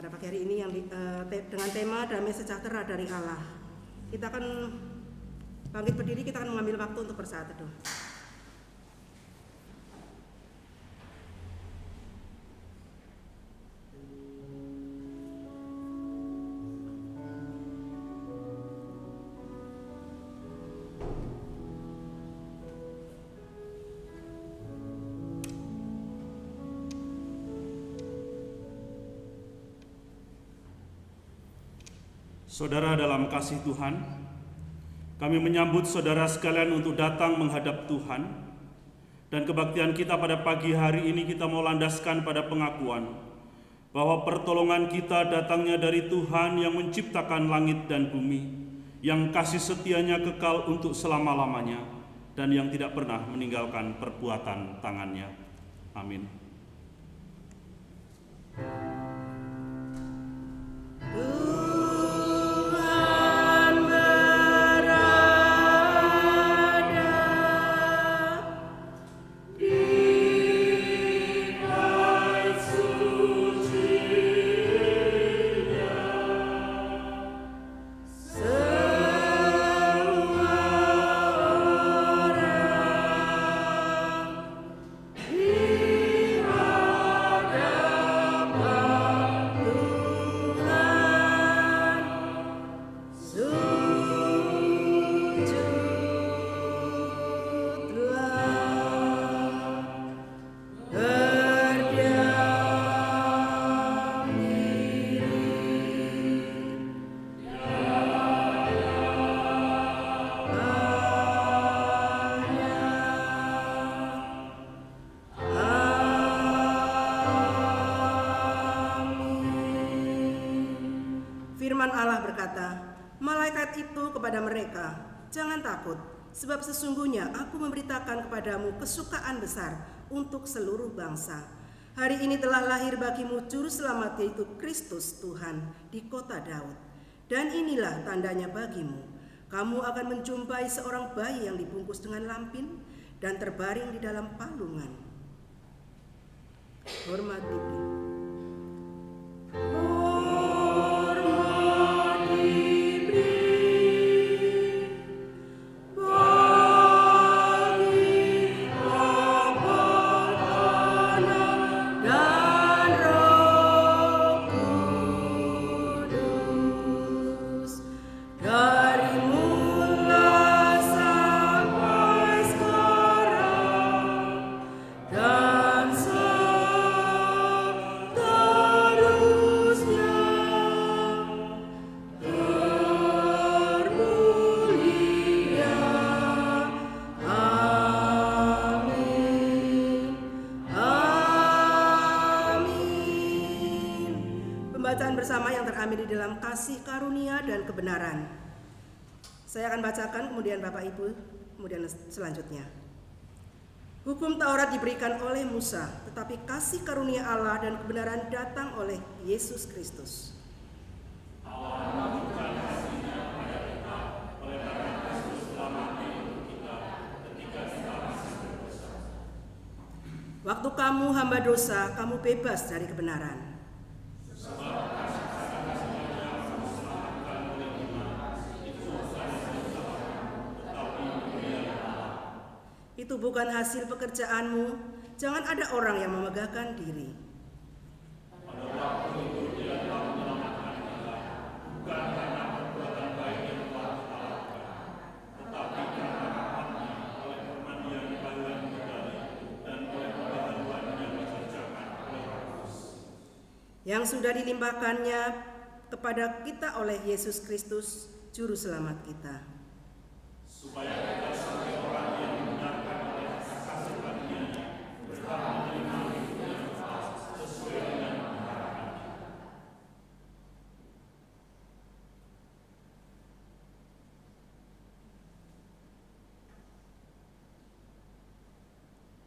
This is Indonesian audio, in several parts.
pada pagi hari ini dengan tema damai sejahtera dari Allah. Kita akan bangkit berdiri, kita akan mengambil waktu untuk bersaat teduh. Saudara dalam kasih Tuhan, kami menyambut saudara sekalian untuk datang menghadap Tuhan, dan kebaktian kita pada pagi hari ini kita mau landaskan pada pengakuan bahwa pertolongan kita datangnya dari Tuhan yang menciptakan langit dan bumi, yang kasih setianya kekal untuk selama-lamanya, dan yang tidak pernah meninggalkan perbuatan tangannya. Amin. Firman Allah berkata, malaikat itu kepada mereka, jangan takut, sebab sesungguhnya aku memberitakan kepadamu kesukaan besar untuk seluruh bangsa. Hari ini telah lahir bagimu juru selamat, yaitu Kristus Tuhan di kota Daud. Dan inilah tandanya bagimu, kamu akan menjumpai seorang bayi yang dibungkus dengan lampin dan terbaring di dalam palungan. Hormat diberi. Pembacaan bersama yang terambil di dalam kasih karunia dan kebenaran. Saya akan bacakan, kemudian Bapak Ibu, kemudian selanjutnya. Hukum Taurat diberikan oleh Musa, tetapi kasih karunia Allah dan kebenaran datang oleh Yesus Kristus. Waktu kamu hamba dosa, kamu bebas dari kebenaran. Itu bukan hasil pekerjaanmu, jangan ada orang yang memegahkan diri. Yang sudah dilimpahkannya kepada kita oleh Yesus Kristus, Juru Selamat kita. Supaya kita sebagai orang yang dibenarkan oleh kasih karunia-Nya berhak menerima hidup yang kekal sesuai dengan harapan kita.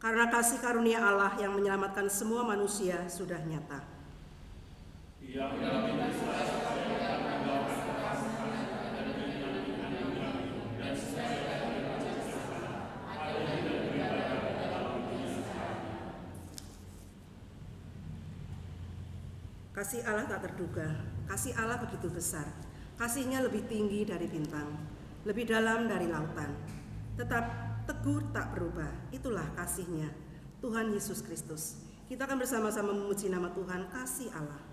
Karena kasih karunia Allah yang menyelamatkan semua manusia sudah nyata. Kasih Allah tak terduga, kasih Allah begitu besar. Kasih-Nya lebih tinggi dari bintang, lebih dalam dari lautan. Tetap teguh tak berubah, itulah kasih-Nya, Tuhan Yesus Kristus. Kita akan bersama-sama memuji nama Tuhan, kasih Allah.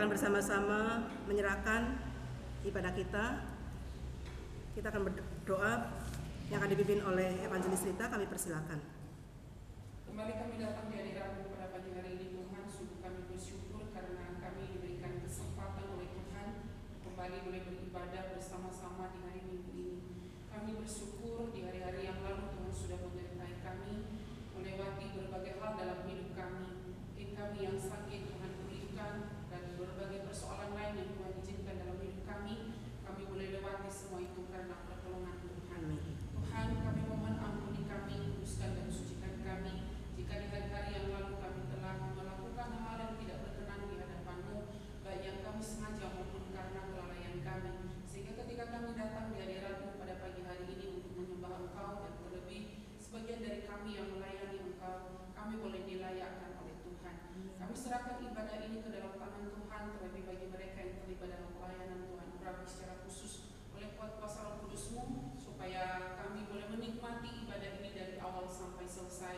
Bersama-sama menyerahkan ibadah kita akan berdoa yang akan dipimpin oleh Evangelis Rita. Kami persilakan. Kembali kami datang di hadirat-Mu pada pagi hari ini Tuhan. Sungguh kami bersyukur karena kami diberikan kesempatan oleh Tuhan kembali boleh beribadah bersama-sama di hari Minggu ini. Kami bersyukur di hari-hari yang lalu Tuhan sudah menyertai kami melewati berbagai hal dalam hidup kami. Kami yang sakit Tuhan pulihkan, dan berbagai persoalan lain yang Tuhan izinkan dalam hidup kami boleh lewati semua itu karena pertolongan Tuhan. Tuhan, kami mohon ampuni kami, kuduskan dan sucikan kami jika di hari-hari yang lalu kami telah melakukan hal yang tidak berkenan di hadapan-Mu, baik yang kami sengaja maupun karena kelalaian kami, sehingga ketika kami datang di hadirat-Mu pada pagi hari ini untuk menyembah Engkau, dan terlebih sebagian dari kami yang melayani Engkau, kami boleh dilayakkan oleh Tuhan. Kami serahkan ibadah ini ke dalam tangan Tuhan, terlebih bagi mereka yang terlibat dalam pelayanan Tuhan, urapi secara khusus oleh kuasa Roh Kudus-Mu, supaya kami boleh menikmati ibadah ini dari awal sampai selesai.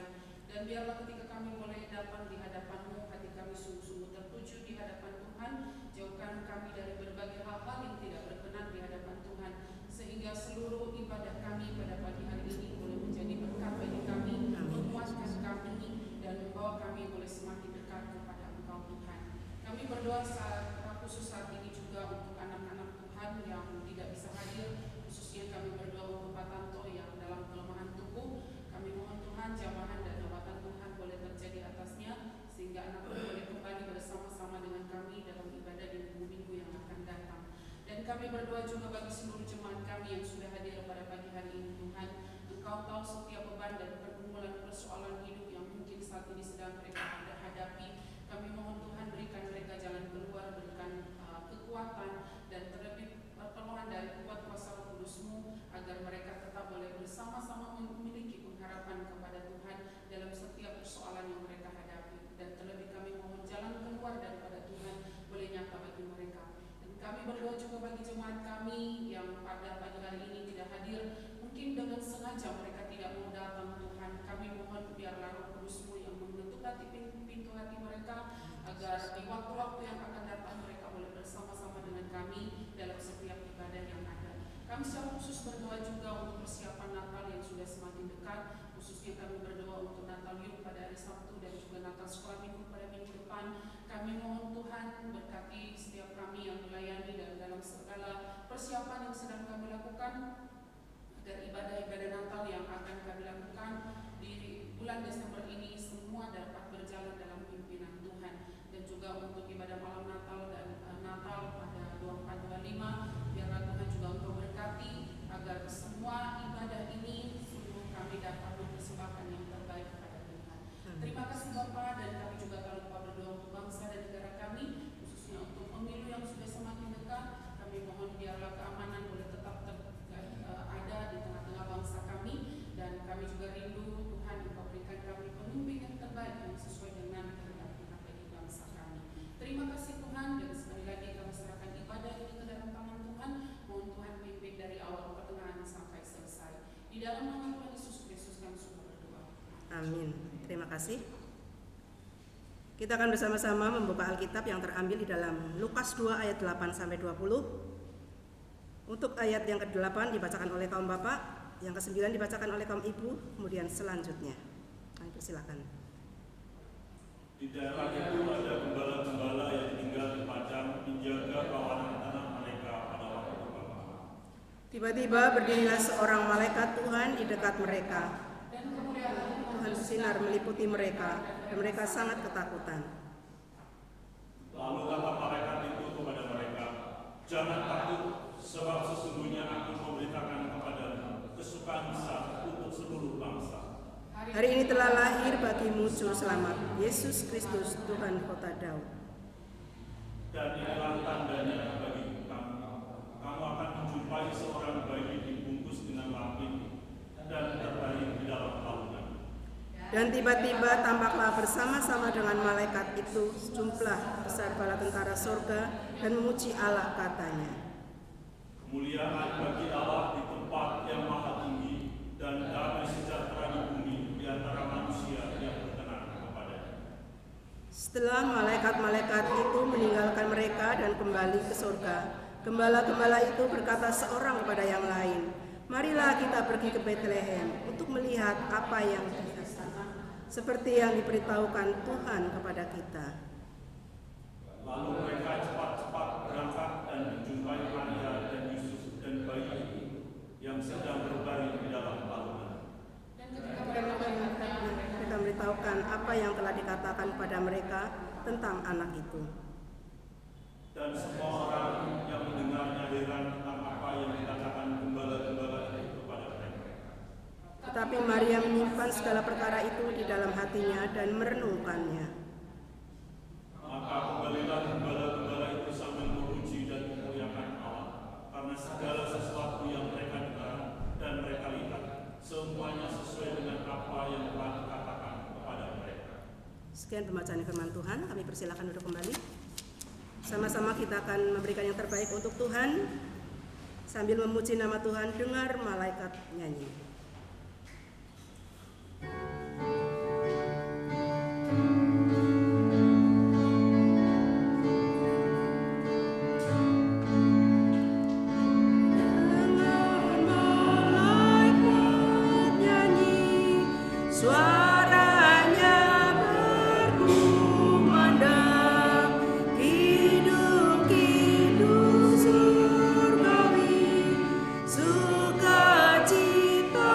Dan biarlah ketika kami boleh datang di hadapan-Mu, hati kami sungguh-sungguh tertuju di hadapan Tuhan. Jauhkan kami dari berbagai hal-hal yang tidak berkenan di hadapan Tuhan, sehingga seluruh ibadah kami pada pagi hari ini boleh menjadi berkat bagi kami, menguatkan kami, dan membawa kami boleh semakin dekat kepada Engkau Tuhan. Kami berdoa khusus saat ini juga untuk anak-anak Tuhan yang tidak bisa hadir, khususnya kami berdoa untuk Pak Tanto yang dalam kelemahan tubuh. Kami mohon Tuhan jamahan dan jabatan Tuhan boleh terjadi atasnya, sehingga anak Tuhan boleh kembali bersama-sama dengan kami dalam ibadah di minggu-minggu yang akan datang. Dan kami berdoa juga bagi seluruh jemaat kami yang sudah hadir pada pagi hari ini Tuhan. Engkau tahu setiap beban dan pergumulan persoalan hidup yang mungkin saat ini sedang mereka hadapi. Kami mohon Tuhan berikan mereka jalan keluar, berikan kekuatan dan terlebih pertolongan dari kuat kuasa Roh Kudus-Mu, agar mereka tetap boleh bersama bersama-sama memiliki pengharapan kepada Tuhan dalam setiap persoalan yang mereka hadapi. Dan terlebih kami mohon jalan keluar daripada Tuhan boleh nyata bagi mereka. Dan kami berdoa juga bagi jemaat kami yang pada pagi hari ini tidak hadir, mungkin dengan sengaja mereka tidak mau datang Tuhan. Kami mohon biarlah Roh Kudus-Mu yang mengetuk hati pintu hati mereka, agar di waktu-waktu yang akan datang mereka boleh bersama-sama dengan kami dalam setiap ibadah yang ada. Kami secara khusus berdoa juga untuk persiapan Natal yang sudah semakin dekat, khususnya kami berdoa untuk Natal Youth pada hari Sabtu dan juga Natal Sekolah Minggu pada minggu depan. Kami mohon Tuhan berkati setiap kami yang melayani dan dalam segala persiapan yang sedang kami lakukan, agar ibadah-ibadah Natal yang akan kami lakukan di bulan Desember ini semua dapat berjalan dalam pimpinan Tuhan. Dan juga untuk ibadah malam Natal dan Natal pada 24-25, biarlah Tuhan juga Engkau berkati agar semua ibadah ini sungguh kami dapat mempersembahkan yang terbaik kepada Tuhan. Terima kasih Bapak, dan kami juga tak lupa berdoa untuk bangsa dan negara kami, khususnya untuk pemilu yang sudah semakin dekat. Kami mohon biarlah keamanan boleh tetap ada di tengah-tengah bangsa kami, dan kami juga rindu Tuhan Engkau berikan kami pemimpin yang terbaik yang sesuai dengan kehendak Tuhan bagi bangsa kami. Terima kasih Tuhan, dan sekali lagi kami serahkan ibadah ini ke dalam tangan Tuhan. Mohon Tuhan pimpin dari awal pertengahan sampai selesai. Di dalam nama Tuhan Yesus Kristus kami suka berdoa. Amin. Terima kasih. Kita akan bersama-sama membuka Alkitab yang terambil di dalam Lukas 2 ayat 8 sampai 20. Untuk ayat yang ke-8 dibacakan oleh kaum bapak, yang ke-9 dibacakan oleh kaum ibu, kemudian selanjutnya. Kami persilakan. Di daerah itu ada gembala-gembala yang tinggal di padang menjaga kawanan tanah mereka pada waktu berbuka. Tiba-tiba berdirilah seorang malaikat Tuhan di dekat mereka. Tuhan sinar meliputi mereka, dan mereka sangat ketakutan. Lalu kata malaikat itu kepada mereka, "Jangan takut, sebab sesungguhnya aku memberitakan kepadamu kesukaan besar untuk seluruh bangsa. Hari ini telah lahir bagimu Juru Selamat, Yesus Kristus, Tuhan kota Daud. Dan inilah tandanya bagi kamu. Kamu akan menjumpai seorang bayi dibungkus dengan lapin dan terbaring di dalam palungan." Dan tiba-tiba tampaklah bersama-sama dengan malaikat itu sejumlah besar bala tentara surga dan memuji Allah, katanya, "Kemuliaan bagi Allah di tempat yang maha tinggi, dan damai sejahtera di bumi di antara manusia yang berkenan kepadanya." Setelah malaikat-malaikat itu meninggalkan mereka dan kembali ke surga, gembala-gembala itu berkata seorang kepada yang lain, "Marilah kita pergi ke Betlehem untuk melihat apa yang seperti yang diberitahukan Tuhan kepada kita." Lalu mereka cepat-cepat berangkat dan menjumpai Maria dan Yusuf dan bayi yang sedang berbaring di dalam palungan. Mereka memberitahukan apa yang telah dikatakan pada mereka tentang anak itu. Dan semua orang yang mendengarnya heran tentang apa yang dikatakan gembala-gembala itu kepada mereka. Tetapi Maria menyimpan segala perkara itu di dalam hatinya dan merenungkannya. Maka kembalilah gembala-gembala itu sambil memuji dan memuliakan Allah, karena segala sesuatu yang mereka dengar dan mereka lihat, semuanya sesuai dengan apa yang telah dikatakan kepada mereka. Sekian pembacaan firman Tuhan, kami persilakan duduk kembali. Sama-sama kita akan memberikan yang terbaik untuk Tuhan sambil memuji nama Tuhan. Dengar malaikat nyanyi. Sukacita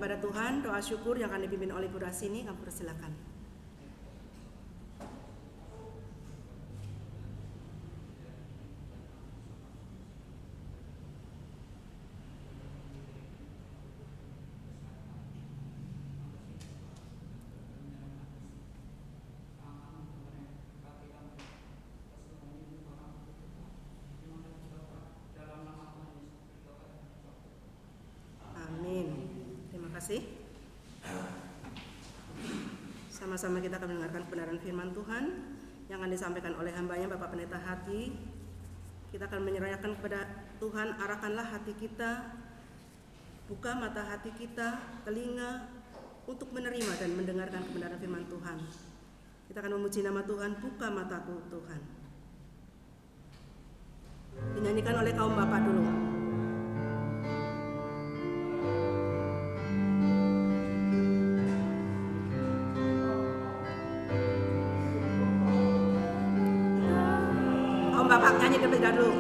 kepada Tuhan, doa syukur yang akan dipimpin oleh Bu Rasini, kami persilakan. Sama-sama kita akan mendengarkan kebenaran firman Tuhan yang akan disampaikan oleh hambanya Bapak Pendeta Hati. Kita akan menyerahkan kepada Tuhan, arahkanlah hati kita, buka mata hati kita, telinga untuk menerima dan mendengarkan kebenaran firman Tuhan. Kita akan memuji nama Tuhan, buka mataku Tuhan. Dinyanyikan oleh kaum Bapak dulu. Bapak nyanyi terlebih dahulu.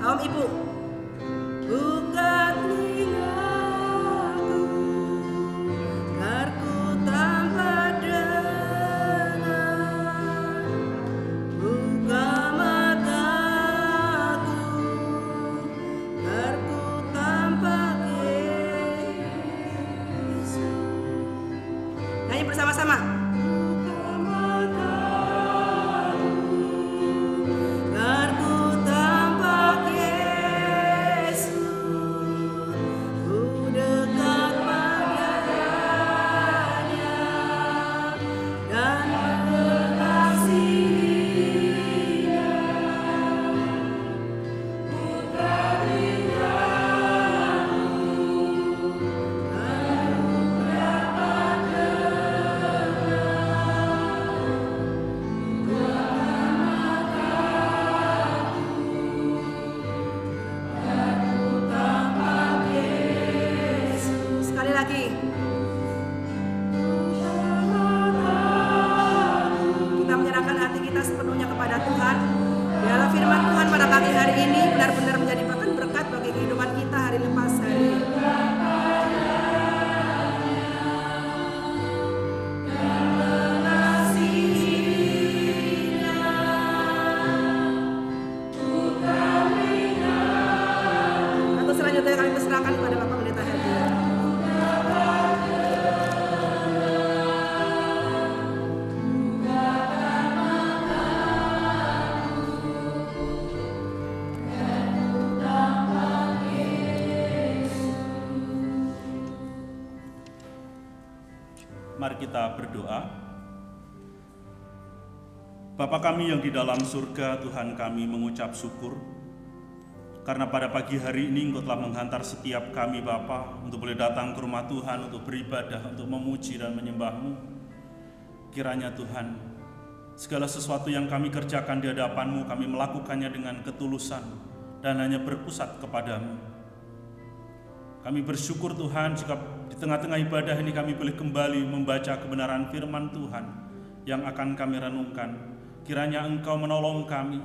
Kaum ibu, buka telingaku, agar ku tanpa dengar, buka mataku, agar ku tanpa Yesus. Nyanyi bersama-sama. Mari kita berdoa. Bapa kami yang di dalam surga, Tuhan kami mengucap syukur karena pada pagi hari ini Engkau telah menghantar setiap kami Bapa untuk boleh datang ke rumah Tuhan, untuk beribadah, untuk memuji dan menyembah-Mu. Kiranya Tuhan, segala sesuatu yang kami kerjakan di hadapan-Mu, kami melakukannya dengan ketulusan dan hanya berpusat kepada-Mu. Kami bersyukur Tuhan jika di tengah-tengah ibadah ini kami boleh kembali membaca kebenaran firman Tuhan yang akan kami renungkan. Kiranya Engkau menolong kami,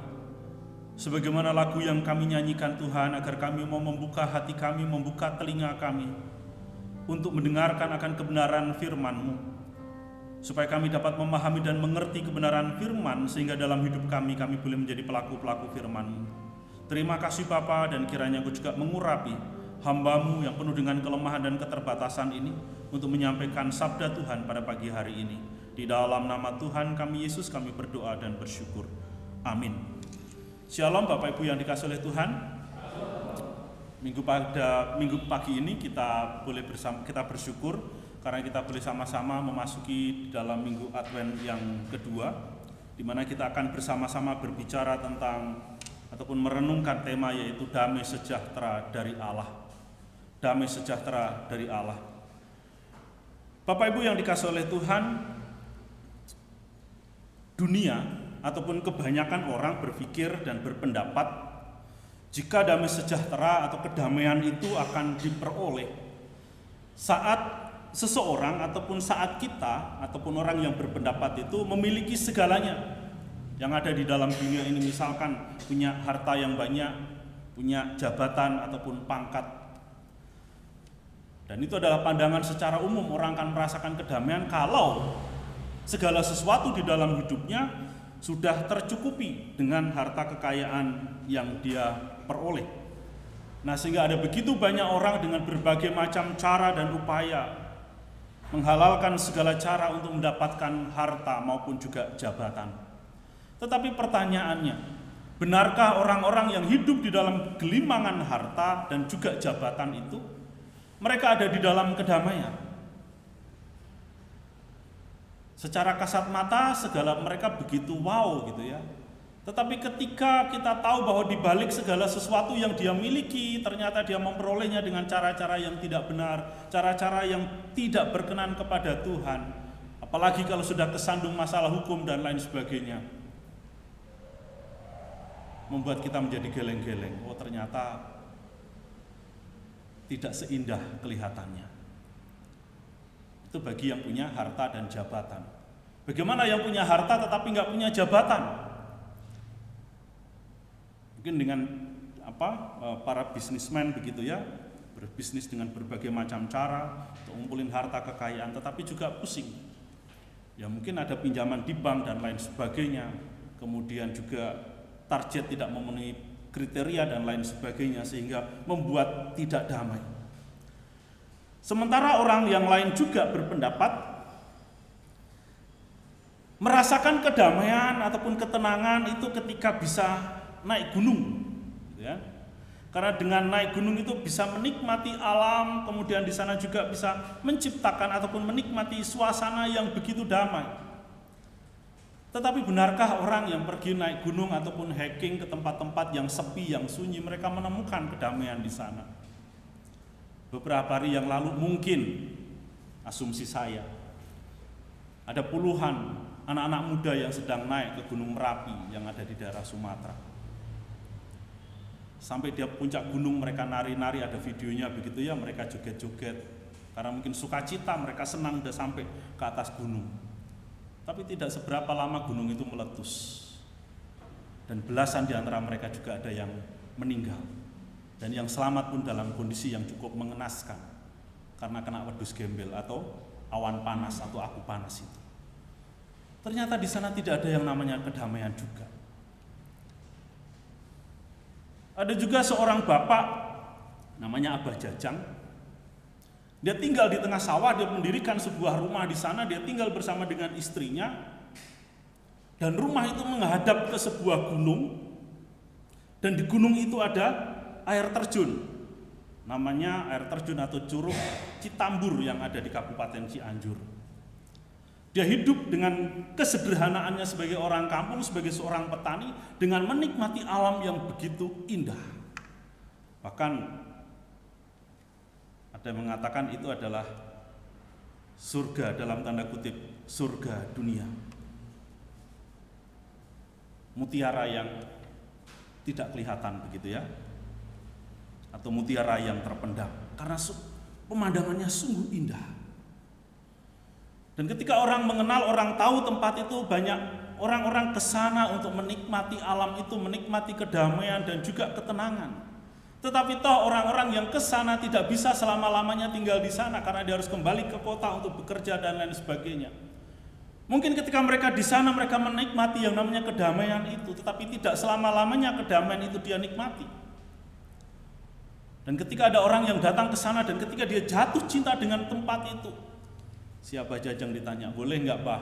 sebagaimana lagu yang kami nyanyikan Tuhan, agar kami mau membuka hati kami, membuka telinga kami untuk mendengarkan akan kebenaran firman-Mu, supaya kami dapat memahami dan mengerti kebenaran firman, sehingga dalam hidup kami boleh menjadi pelaku-pelaku firman-Mu. Terima kasih Bapa, dan kiranya Engkau juga mengurapi hamba-Mu yang penuh dengan kelemahan dan keterbatasan ini untuk menyampaikan sabda Tuhan pada pagi hari ini. Di dalam nama Tuhan kami Yesus kami berdoa dan bersyukur. Amin. Shalom Bapak Ibu yang dikasihi oleh Tuhan. Minggu pagi ini kita bersyukur karena kita boleh sama-sama memasuki dalam minggu Advent yang kedua, di mana kita akan bersama-sama berbicara tentang ataupun merenungkan tema yaitu damai sejahtera dari Allah. Damai sejahtera dari Allah. Bapak Ibu yang dikasihi oleh Tuhan, dunia ataupun kebanyakan orang berpikir dan berpendapat jika damai sejahtera atau kedamaian itu akan diperoleh saat seseorang ataupun saat kita ataupun orang yang berpendapat itu memiliki segalanya yang ada di dalam dunia ini, misalkan punya harta yang banyak, punya jabatan ataupun pangkat. Dan itu adalah pandangan secara umum, orang akan merasakan kedamaian kalau segala sesuatu di dalam hidupnya sudah tercukupi dengan harta kekayaan yang dia peroleh. Nah, sehingga ada begitu banyak orang dengan berbagai macam cara dan upaya menghalalkan segala cara untuk mendapatkan harta maupun juga jabatan. Tetapi pertanyaannya, benarkah orang-orang yang hidup di dalam gelimangan harta dan juga jabatan itu mereka ada di dalam kedamaian? Secara kasat mata segala mereka begitu wow gitu ya. Tetapi ketika kita tahu bahwa di balik segala sesuatu yang dia miliki, ternyata dia memperolehnya dengan cara-cara yang tidak benar, cara-cara yang tidak berkenan kepada Tuhan. Apalagi kalau sudah kesandung masalah hukum dan lain sebagainya. Membuat kita menjadi geleng-geleng. Oh, ternyata tidak seindah kelihatannya. Itu bagi yang punya harta dan jabatan. Bagaimana yang punya harta tetapi nggak punya jabatan? Mungkin dengan para bisnismen begitu ya, berbisnis dengan berbagai macam cara untuk ngumpulin harta kekayaan, tetapi juga pusing. Ya mungkin ada pinjaman di bank dan lain sebagainya. Kemudian juga target tidak memenuhi kriteria dan lain sebagainya, sehingga membuat tidak damai. Sementara orang yang lain juga berpendapat merasakan kedamaian ataupun ketenangan itu ketika bisa naik gunung, ya. Karena dengan naik gunung itu bisa menikmati alam, kemudian di sana juga bisa menciptakan ataupun menikmati suasana yang begitu damai. Tetapi benarkah orang yang pergi naik gunung ataupun hiking ke tempat-tempat yang sepi, yang sunyi, mereka menemukan kedamaian di sana? Beberapa hari yang lalu mungkin, asumsi saya, ada puluhan anak-anak muda yang sedang naik ke Gunung Merapi yang ada di daerah Sumatera. Sampai di puncak gunung mereka nari-nari, ada videonya begitu ya, mereka joget-joget. Karena mungkin sukacita, mereka senang udah sampai ke atas gunung. Tapi tidak seberapa lama gunung itu meletus. Dan belasan di antara mereka juga ada yang meninggal. Dan yang selamat pun dalam kondisi yang cukup mengenaskan. Karena kena wedus gembel atau awan panas atau abu panas itu. Ternyata di sana tidak ada yang namanya kedamaian juga. Ada juga seorang bapak namanya Abah Jajang. Dia tinggal di tengah sawah, dia mendirikan sebuah rumah di sana, dia tinggal bersama dengan istrinya. Dan rumah itu menghadap ke sebuah gunung. Dan di gunung itu ada air terjun. Namanya air terjun atau curug Citambur yang ada di Kabupaten Cianjur. Dia hidup dengan kesederhanaannya sebagai orang kampung, sebagai seorang petani, dengan menikmati alam yang begitu indah. Bahkan ada yang mengatakan itu adalah surga, dalam tanda kutip, surga dunia. Mutiara yang tidak kelihatan begitu ya, atau mutiara yang terpendam, karena pemandangannya sungguh indah. Dan ketika orang mengenal, orang tahu tempat itu, banyak orang-orang ke sana untuk menikmati alam itu, menikmati kedamaian dan juga ketenangan. Tetapi toh orang-orang yang ke sana tidak bisa selama-lamanya tinggal di sana karena dia harus kembali ke kota untuk bekerja dan lain sebagainya. Mungkin ketika mereka di sana mereka menikmati yang namanya kedamaian itu, tetapi tidak selama-lamanya kedamaian itu dia nikmati. Dan ketika ada orang yang datang ke sana dan ketika dia jatuh cinta dengan tempat itu, si Abah Jajang ditanya, boleh nggak Bah,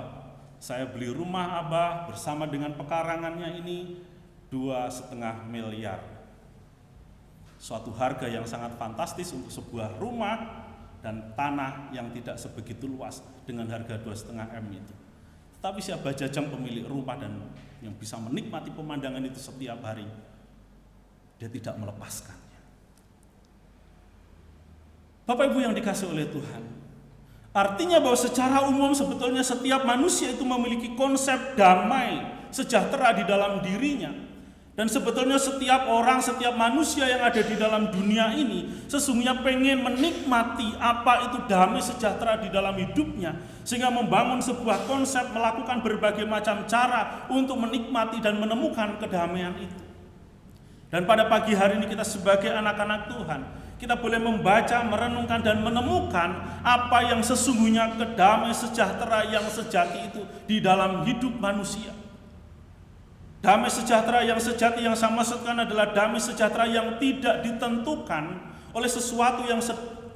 saya beli rumah Abah bersama dengan pekarangannya ini 2,5 miliar. Suatu harga yang sangat fantastis untuk sebuah rumah dan tanah yang tidak sebegitu luas dengan harga 2,5 M itu. Tetapi si Abah Jajang pemilik rumah dan yang bisa menikmati pemandangan itu setiap hari, dia tidak melepaskannya. Bapak Ibu yang dikasihi oleh Tuhan, artinya bahwa secara umum sebetulnya setiap manusia itu memiliki konsep damai, sejahtera di dalam dirinya. Dan sebetulnya setiap orang, setiap manusia yang ada di dalam dunia ini sesungguhnya pengen menikmati apa itu damai sejahtera di dalam hidupnya, sehingga membangun sebuah konsep, melakukan berbagai macam cara untuk menikmati dan menemukan kedamaian itu. Dan pada pagi hari ini kita sebagai anak-anak Tuhan, kita boleh membaca, merenungkan dan menemukan apa yang sesungguhnya kedamaian sejahtera yang sejati itu di dalam hidup manusia. Damai sejahtera yang sejati yang saya maksudkan adalah damai sejahtera yang tidak ditentukan oleh sesuatu yang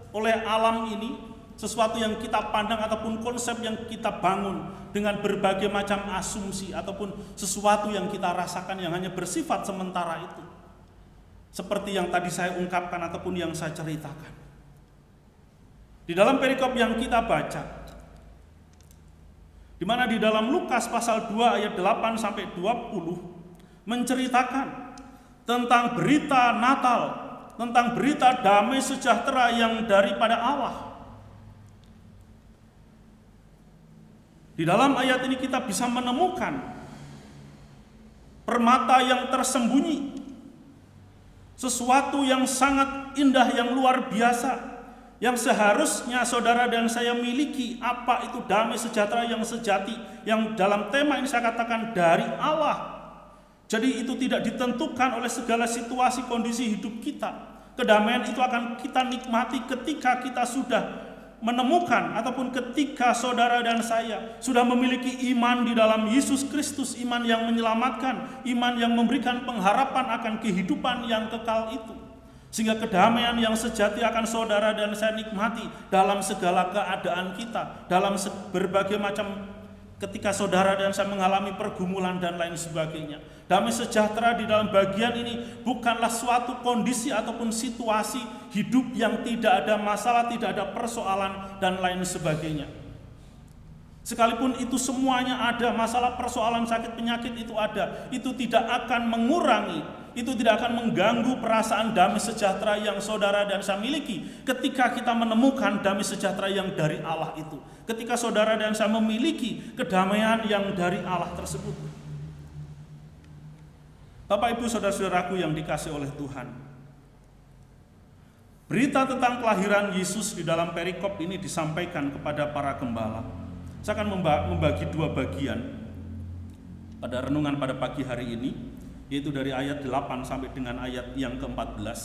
oleh alam ini, sesuatu yang kita pandang ataupun konsep yang kita bangun dengan berbagai macam asumsi ataupun sesuatu yang kita rasakan yang hanya bersifat sementara itu. Seperti yang tadi saya ungkapkan ataupun yang saya ceritakan. Di dalam perikop yang kita baca, di mana di dalam Lukas pasal 2 ayat 8 sampai 20 menceritakan tentang berita Natal, tentang berita damai sejahtera yang daripada Allah. Di dalam ayat ini kita bisa menemukan permata yang tersembunyi, sesuatu yang sangat indah, yang luar biasa, yang seharusnya saudara dan saya miliki. Apa itu damai sejahtera yang sejati, yang dalam tema ini saya katakan dari Allah. Jadi itu tidak ditentukan oleh segala situasi kondisi hidup kita. Kedamaian itu akan kita nikmati ketika kita sudah menemukan ataupun ketika saudara dan saya sudah memiliki iman di dalam Yesus Kristus, iman yang menyelamatkan, iman yang memberikan pengharapan akan kehidupan yang kekal itu. Sehingga kedamaian yang sejati akan saudara dan saya nikmati dalam segala keadaan kita, dalam berbagai macam ketika saudara dan saya mengalami pergumulan dan lain sebagainya. Damai sejahtera di dalam bagian ini bukanlah suatu kondisi ataupun situasi hidup yang tidak ada masalah, tidak ada persoalan dan lain sebagainya. Sekalipun itu semuanya ada, masalah, persoalan, sakit, penyakit itu ada, itu tidak akan mengurangi, itu tidak akan mengganggu perasaan damai sejahtera yang saudara dan saya miliki ketika kita menemukan damai sejahtera yang dari Allah itu. Ketika saudara dan saya memiliki kedamaian yang dari Allah tersebut. Bapak Ibu saudara-saudaraku yang dikasihi oleh Tuhan, berita tentang kelahiran Yesus di dalam perikop ini disampaikan kepada para gembala. Saya akan membagi dua bagian pada renungan pada pagi hari ini, yaitu dari ayat 8 sampai dengan ayat yang ke-14.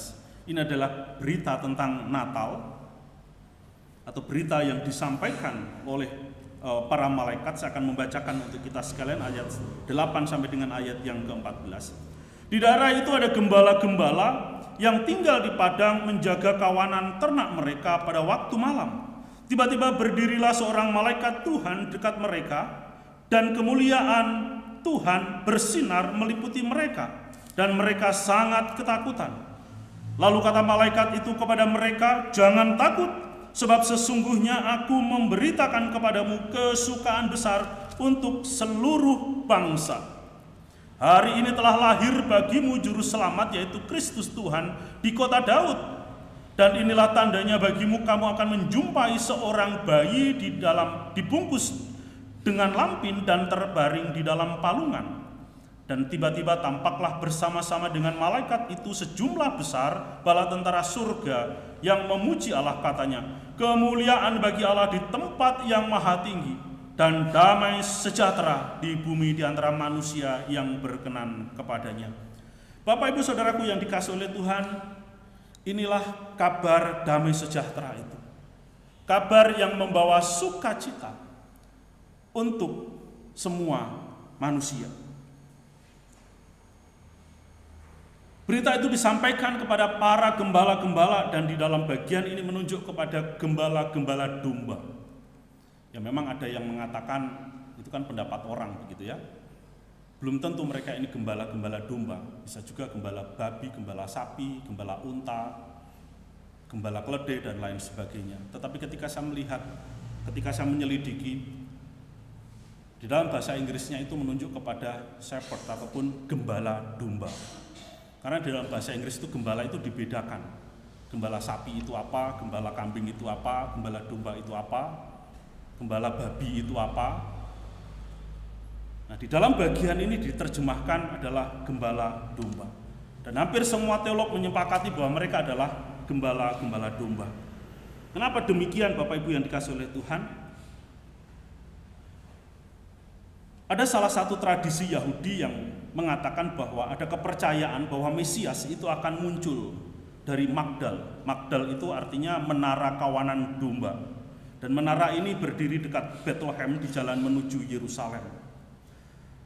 Ini adalah berita tentang Natal atau berita yang disampaikan oleh para malaikat. Saya akan membacakan untuk kita sekalian ayat 8 sampai dengan ayat yang ke-14. Di daerah itu ada gembala-gembala yang tinggal di padang menjaga kawanan ternak mereka pada waktu malam. Tiba-tiba berdirilah seorang malaikat Tuhan dekat mereka, dan kemuliaan Tuhan bersinar meliputi mereka, dan mereka sangat ketakutan. Lalu kata malaikat itu kepada mereka, "Jangan takut, sebab sesungguhnya aku memberitakan kepadamu kesukaan besar untuk seluruh bangsa. Hari ini telah lahir bagimu juru selamat, yaitu Kristus Tuhan, di kota Daud. Dan inilah tandanya bagimu, kamu akan menjumpai seorang bayi dibungkus dengan lampin dan terbaring di dalam palungan. Dan tiba-tiba tampaklah bersama-sama dengan malaikat itu sejumlah besar bala tentara surga yang memuji Allah, katanya, kemuliaan bagi Allah di tempat yang maha tinggi, dan damai sejahtera di bumi di antara manusia yang berkenan kepadanya." Bapak Ibu saudaraku yang dikasihi oleh Tuhan, inilah kabar damai sejahtera itu. Kabar yang membawa sukacita untuk semua manusia. Berita itu disampaikan kepada para gembala-gembala, dan di dalam bagian ini menunjuk kepada gembala-gembala domba. Ya memang ada yang mengatakan itu kan pendapat orang begitu ya. Belum tentu mereka ini gembala-gembala domba, bisa juga gembala babi, gembala sapi, gembala unta, gembala keledai dan lain sebagainya. Tetapi ketika saya menyelidiki, di dalam bahasa Inggrisnya itu menunjuk kepada shepherd ataupun gembala domba. Karena di dalam bahasa Inggris itu gembala itu dibedakan. Gembala sapi itu apa, gembala kambing itu apa, gembala domba itu apa, gembala babi itu apa. Nah, di dalam bagian ini diterjemahkan adalah gembala domba. Dan hampir semua teolog menyepakati bahwa mereka adalah gembala-gembala domba. Kenapa demikian, Bapak Ibu yang dikasihi oleh Tuhan? Ada salah satu tradisi Yahudi yang mengatakan bahwa ada kepercayaan bahwa Mesias itu akan muncul dari Magdal. Magdal itu artinya menara kawanan domba. Dan menara ini berdiri dekat Bethlehem di jalan menuju Yerusalem.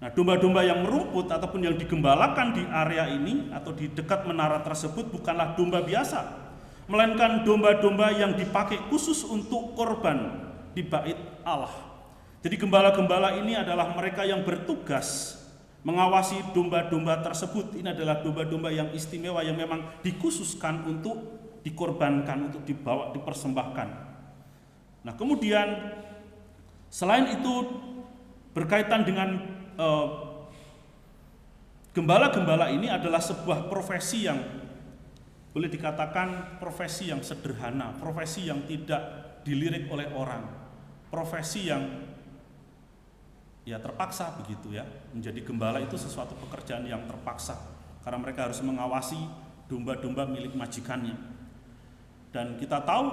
Nah, domba-domba yang merumput ataupun yang digembalakan di area ini atau di dekat menara tersebut bukanlah domba biasa, melainkan domba-domba yang dipakai khusus untuk korban di bait Allah. Jadi gembala-gembala ini adalah mereka yang bertugas mengawasi domba-domba tersebut. Ini adalah domba-domba yang istimewa yang memang dikhususkan untuk dikorbankan, untuk dibawa, dipersembahkan. Nah, kemudian selain itu berkaitan dengan gembala-gembala ini adalah sebuah profesi yang boleh dikatakan profesi yang sederhana, profesi yang tidak dilirik oleh orang, profesi yang ya terpaksa begitu ya. Menjadi gembala itu sesuatu pekerjaan yang terpaksa karena mereka harus mengawasi domba-domba milik majikannya. Dan kita tahu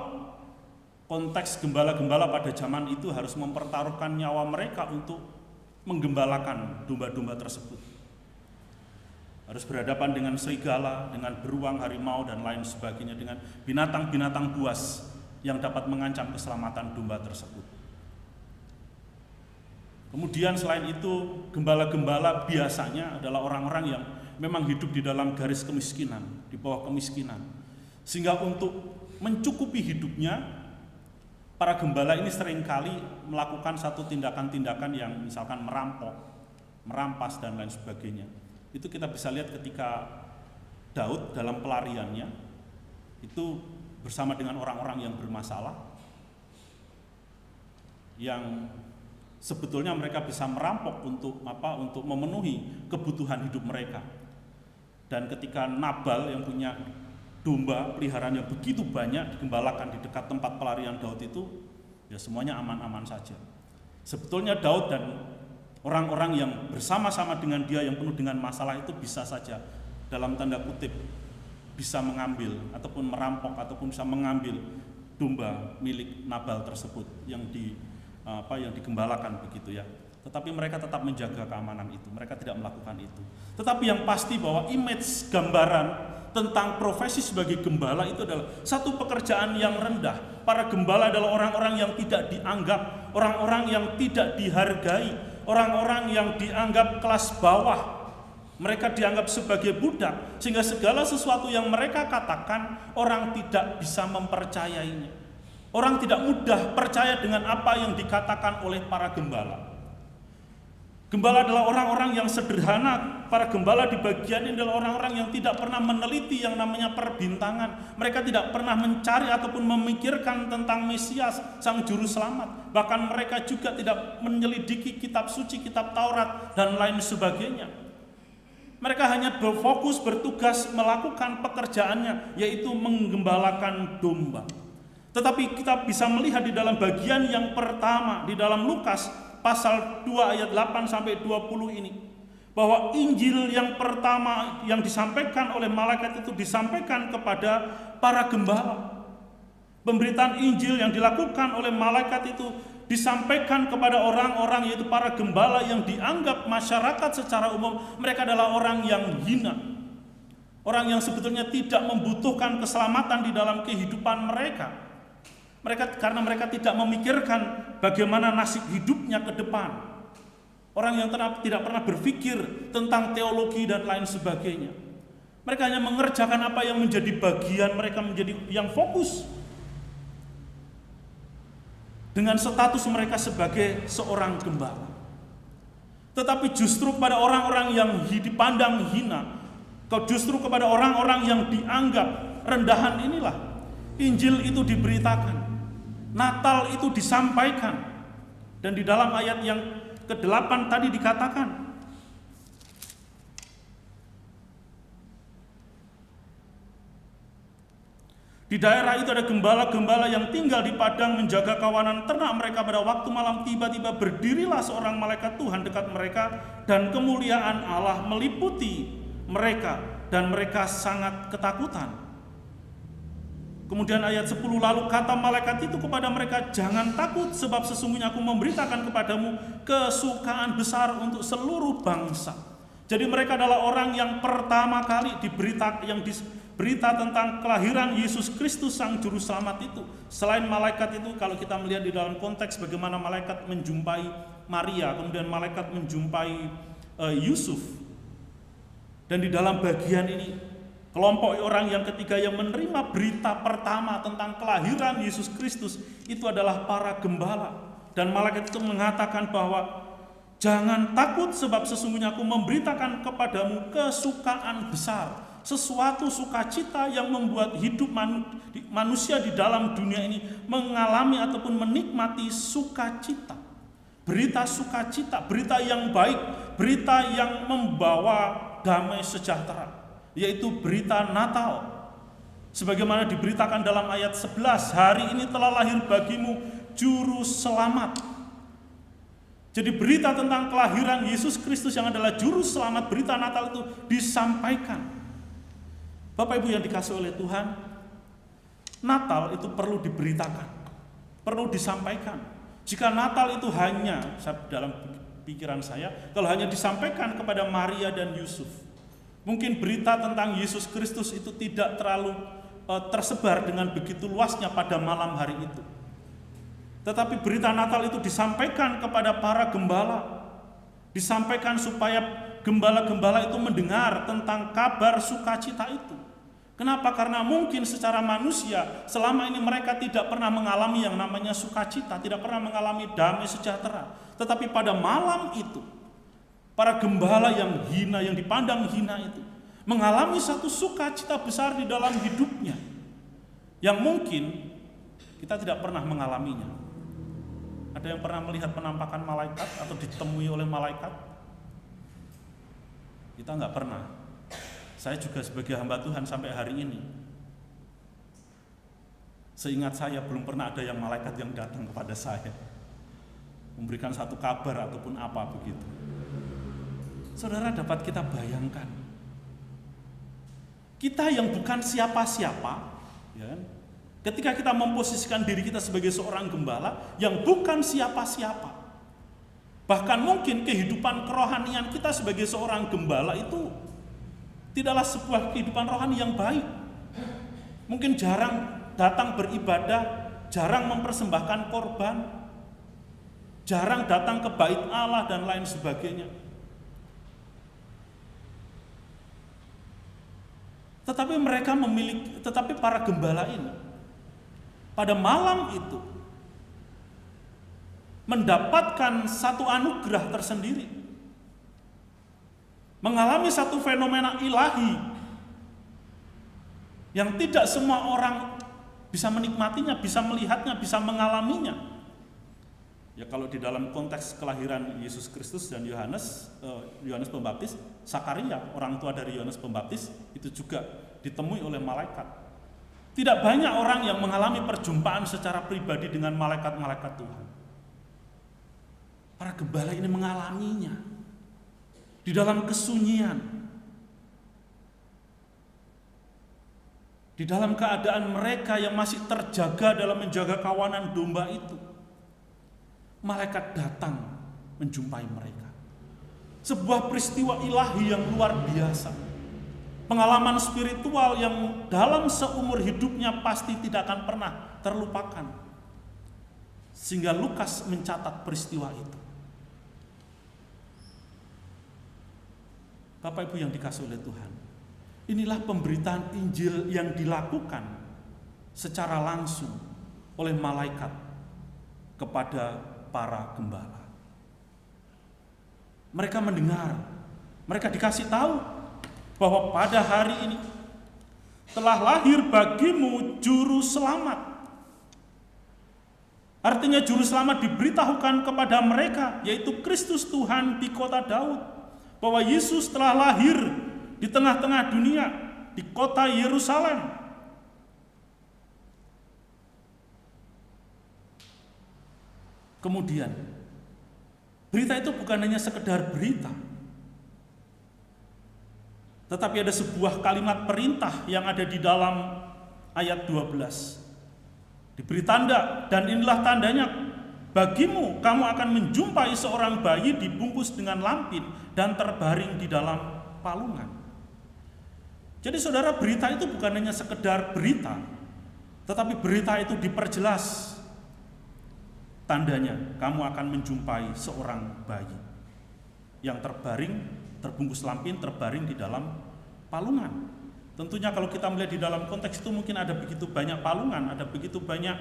konteks gembala-gembala pada zaman itu harus mempertaruhkan nyawa mereka untuk menggembalakan domba-domba tersebut. Harus berhadapan dengan serigala, dengan beruang, harimau, dan lain sebagainya, dengan binatang-binatang buas yang dapat mengancam keselamatan domba tersebut. Kemudian selain itu, gembala-gembala biasanya adalah orang-orang yang memang hidup di dalam garis kemiskinan, di bawah kemiskinan. Sehingga untuk mencukupi hidupnya, para gembala ini seringkali melakukan satu tindakan-tindakan yang misalkan merampok, merampas, dan lain sebagainya. Itu kita bisa lihat ketika Daud dalam pelariannya, itu bersama dengan orang-orang yang bermasalah, yang sebetulnya mereka bisa merampok untuk memenuhi kebutuhan hidup mereka. Dan ketika Nabal yang punya domba peliharaan yang begitu banyak digembalakan di dekat tempat pelarian Daud itu, ya semuanya aman-aman saja. Sebetulnya Daud dan orang-orang yang bersama-sama dengan dia yang penuh dengan masalah itu bisa saja dalam tanda kutip bisa mengambil ataupun merampok ataupun bisa mengambil domba milik Nabal tersebut yang digembalakan begitu ya. Tetapi mereka tetap menjaga keamanan itu, mereka tidak melakukan itu. Tetapi yang pasti bahwa image gambaran tentang profesi sebagai gembala itu adalah satu pekerjaan yang rendah. Para gembala adalah orang-orang yang tidak dianggap, orang-orang yang tidak dihargai, orang-orang yang dianggap kelas bawah. Mereka dianggap sebagai budak, sehingga segala sesuatu yang mereka katakan orang tidak bisa mempercayainya. Orang tidak mudah percaya dengan apa yang dikatakan oleh para gembala. Gembala adalah orang-orang yang sederhana. Para gembala di bagian ini adalah orang-orang yang tidak pernah meneliti yang namanya perbintangan. Mereka tidak pernah mencari ataupun memikirkan tentang Mesias, Sang Juru Selamat. Bahkan mereka juga tidak menyelidiki kitab suci, kitab Taurat, dan lain sebagainya. Mereka hanya berfokus, bertugas melakukan pekerjaannya, yaitu menggembalakan domba. Tetapi kita bisa melihat di dalam bagian yang pertama, di dalam Lukas, pasal 2 ayat 8 sampai 20 ini, bahwa Injil yang pertama yang disampaikan oleh malaikat itu disampaikan kepada para gembala. Pemberitaan Injil yang dilakukan oleh malaikat itu disampaikan kepada orang-orang, yaitu para gembala yang dianggap masyarakat secara umum mereka adalah orang yang hina. Orang yang sebetulnya tidak membutuhkan keselamatan di dalam kehidupan mereka. Karena mereka tidak memikirkan bagaimana nasib hidupnya ke depan. Orang yang tidak pernah berpikir tentang teologi dan lain sebagainya. Mereka hanya mengerjakan apa yang menjadi bagian mereka, menjadi yang fokus. Dengan status mereka sebagai seorang gembala. Tetapi justru pada orang-orang yang dipandang hina, justru kepada orang-orang yang dianggap rendahan inilah Injil itu diberitakan. Natal itu disampaikan. Dan di dalam ayat yang ke-8 tadi dikatakan, Di daerah itu ada gembala-gembala yang tinggal di padang menjaga kawanan ternak mereka. Pada waktu malam tiba-tiba berdirilah seorang malaikat Tuhan dekat mereka, dan kemuliaan Allah meliputi mereka, dan mereka sangat ketakutan. Kemudian ayat 10, lalu kata malaikat itu kepada mereka, jangan takut, sebab sesungguhnya aku memberitakan kepadamu kesukaan besar untuk seluruh bangsa. Jadi mereka adalah orang yang pertama kali diberita tentang kelahiran Yesus Kristus Sang Juru Selamat itu. Selain malaikat itu, kalau kita melihat di dalam konteks bagaimana malaikat menjumpai Maria, kemudian malaikat menjumpai Yusuf. Dan di dalam bagian ini, kelompok orang yang ketiga yang menerima berita pertama tentang kelahiran Yesus Kristus itu adalah para gembala. Dan malaikat itu mengatakan bahwa jangan takut, sebab sesungguhnya aku memberitakan kepadamu kesukaan besar. Sesuatu sukacita yang membuat hidup manusia di dalam dunia ini mengalami ataupun menikmati sukacita. Berita sukacita, berita yang baik, berita yang membawa damai sejahtera, yaitu berita Natal. Sebagaimana diberitakan dalam ayat 11, hari ini telah lahir bagimu Juru Selamat. Jadi berita tentang kelahiran Yesus Kristus yang adalah Juru Selamat, berita Natal itu disampaikan. Bapak Ibu yang dikasihi oleh Tuhan, Natal itu perlu diberitakan, perlu disampaikan. Jika Natal itu hanya, dalam pikiran saya, kalau hanya disampaikan kepada Maria dan Yusuf, mungkin berita tentang Yesus Kristus itu tidak terlalu tersebar dengan begitu luasnya pada malam hari itu. Tetapi berita Natal itu disampaikan kepada para gembala, disampaikan supaya gembala-gembala itu mendengar tentang kabar sukacita itu. Kenapa? Karena mungkin secara manusia selama ini mereka tidak pernah mengalami yang namanya sukacita, tidak pernah mengalami damai sejahtera. Tetapi pada malam itu, para gembala yang hina, yang dipandang hina itu, mengalami satu sukacita besar di dalam hidupnya, yang mungkin kita tidak pernah mengalaminya. Ada yang pernah melihat penampakan malaikat atau ditemui oleh malaikat? Kita nggak pernah. Saya juga sebagai hamba Tuhan sampai hari ini, seingat saya belum pernah ada yang malaikat yang datang kepada saya memberikan satu kabar ataupun apa begitu. Saudara, dapat kita bayangkan, kita yang bukan siapa-siapa, ya, ketika kita memposisikan diri kita sebagai seorang gembala yang bukan siapa-siapa, bahkan mungkin kehidupan kerohanian kita sebagai seorang gembala itu tidaklah sebuah kehidupan rohani yang baik. Mungkin jarang datang beribadah, jarang mempersembahkan korban, jarang datang ke bait Allah dan lain sebagainya. Tetapi para gembala ini pada malam itu mendapatkan satu anugerah tersendiri, mengalami satu fenomena ilahi yang tidak semua orang bisa menikmatinya, bisa melihatnya, bisa mengalaminya. Ya, kalau di dalam konteks kelahiran Yesus Kristus dan Yohanes Pembaptis, Sakaria, orang tua dari Yohanes Pembaptis, itu juga ditemui oleh malaikat. Tidak banyak orang yang mengalami perjumpaan secara pribadi dengan malaikat-malaikat Tuhan. Para gembala ini mengalaminya di dalam kesunyian, di dalam keadaan mereka yang masih terjaga dalam menjaga kawanan domba itu. Malaikat datang menjumpai mereka. Sebuah peristiwa ilahi yang luar biasa, pengalaman spiritual yang dalam seumur hidupnya pasti tidak akan pernah terlupakan, sehingga Lukas mencatat peristiwa itu. Bapak Ibu yang dikasihi oleh Tuhan, inilah pemberitaan Injil yang dilakukan secara langsung oleh malaikat kepada para gembala. Mereka mendengar, mereka dikasih tahu bahwa pada hari ini telah lahir bagimu Juru Selamat. Artinya Juru Selamat diberitahukan kepada mereka, yaitu Kristus Tuhan di kota Daud, bahwa Yesus telah lahir di tengah-tengah dunia, di kota Yerusalem. Kemudian, berita itu bukan hanya sekedar berita, tetapi ada sebuah kalimat perintah yang ada di dalam ayat 12. Diberi tanda, dan inilah tandanya bagimu, kamu akan menjumpai seorang bayi dibungkus dengan lampin dan terbaring di dalam palungan. Jadi saudara, berita itu bukan hanya sekedar berita, tetapi berita itu diperjelas. Tandanya, kamu akan menjumpai seorang bayi yang terbaring, terbungkus lampin, terbaring di dalam palungan. Tentunya kalau kita melihat di dalam konteks itu mungkin ada begitu banyak palungan, ada begitu banyak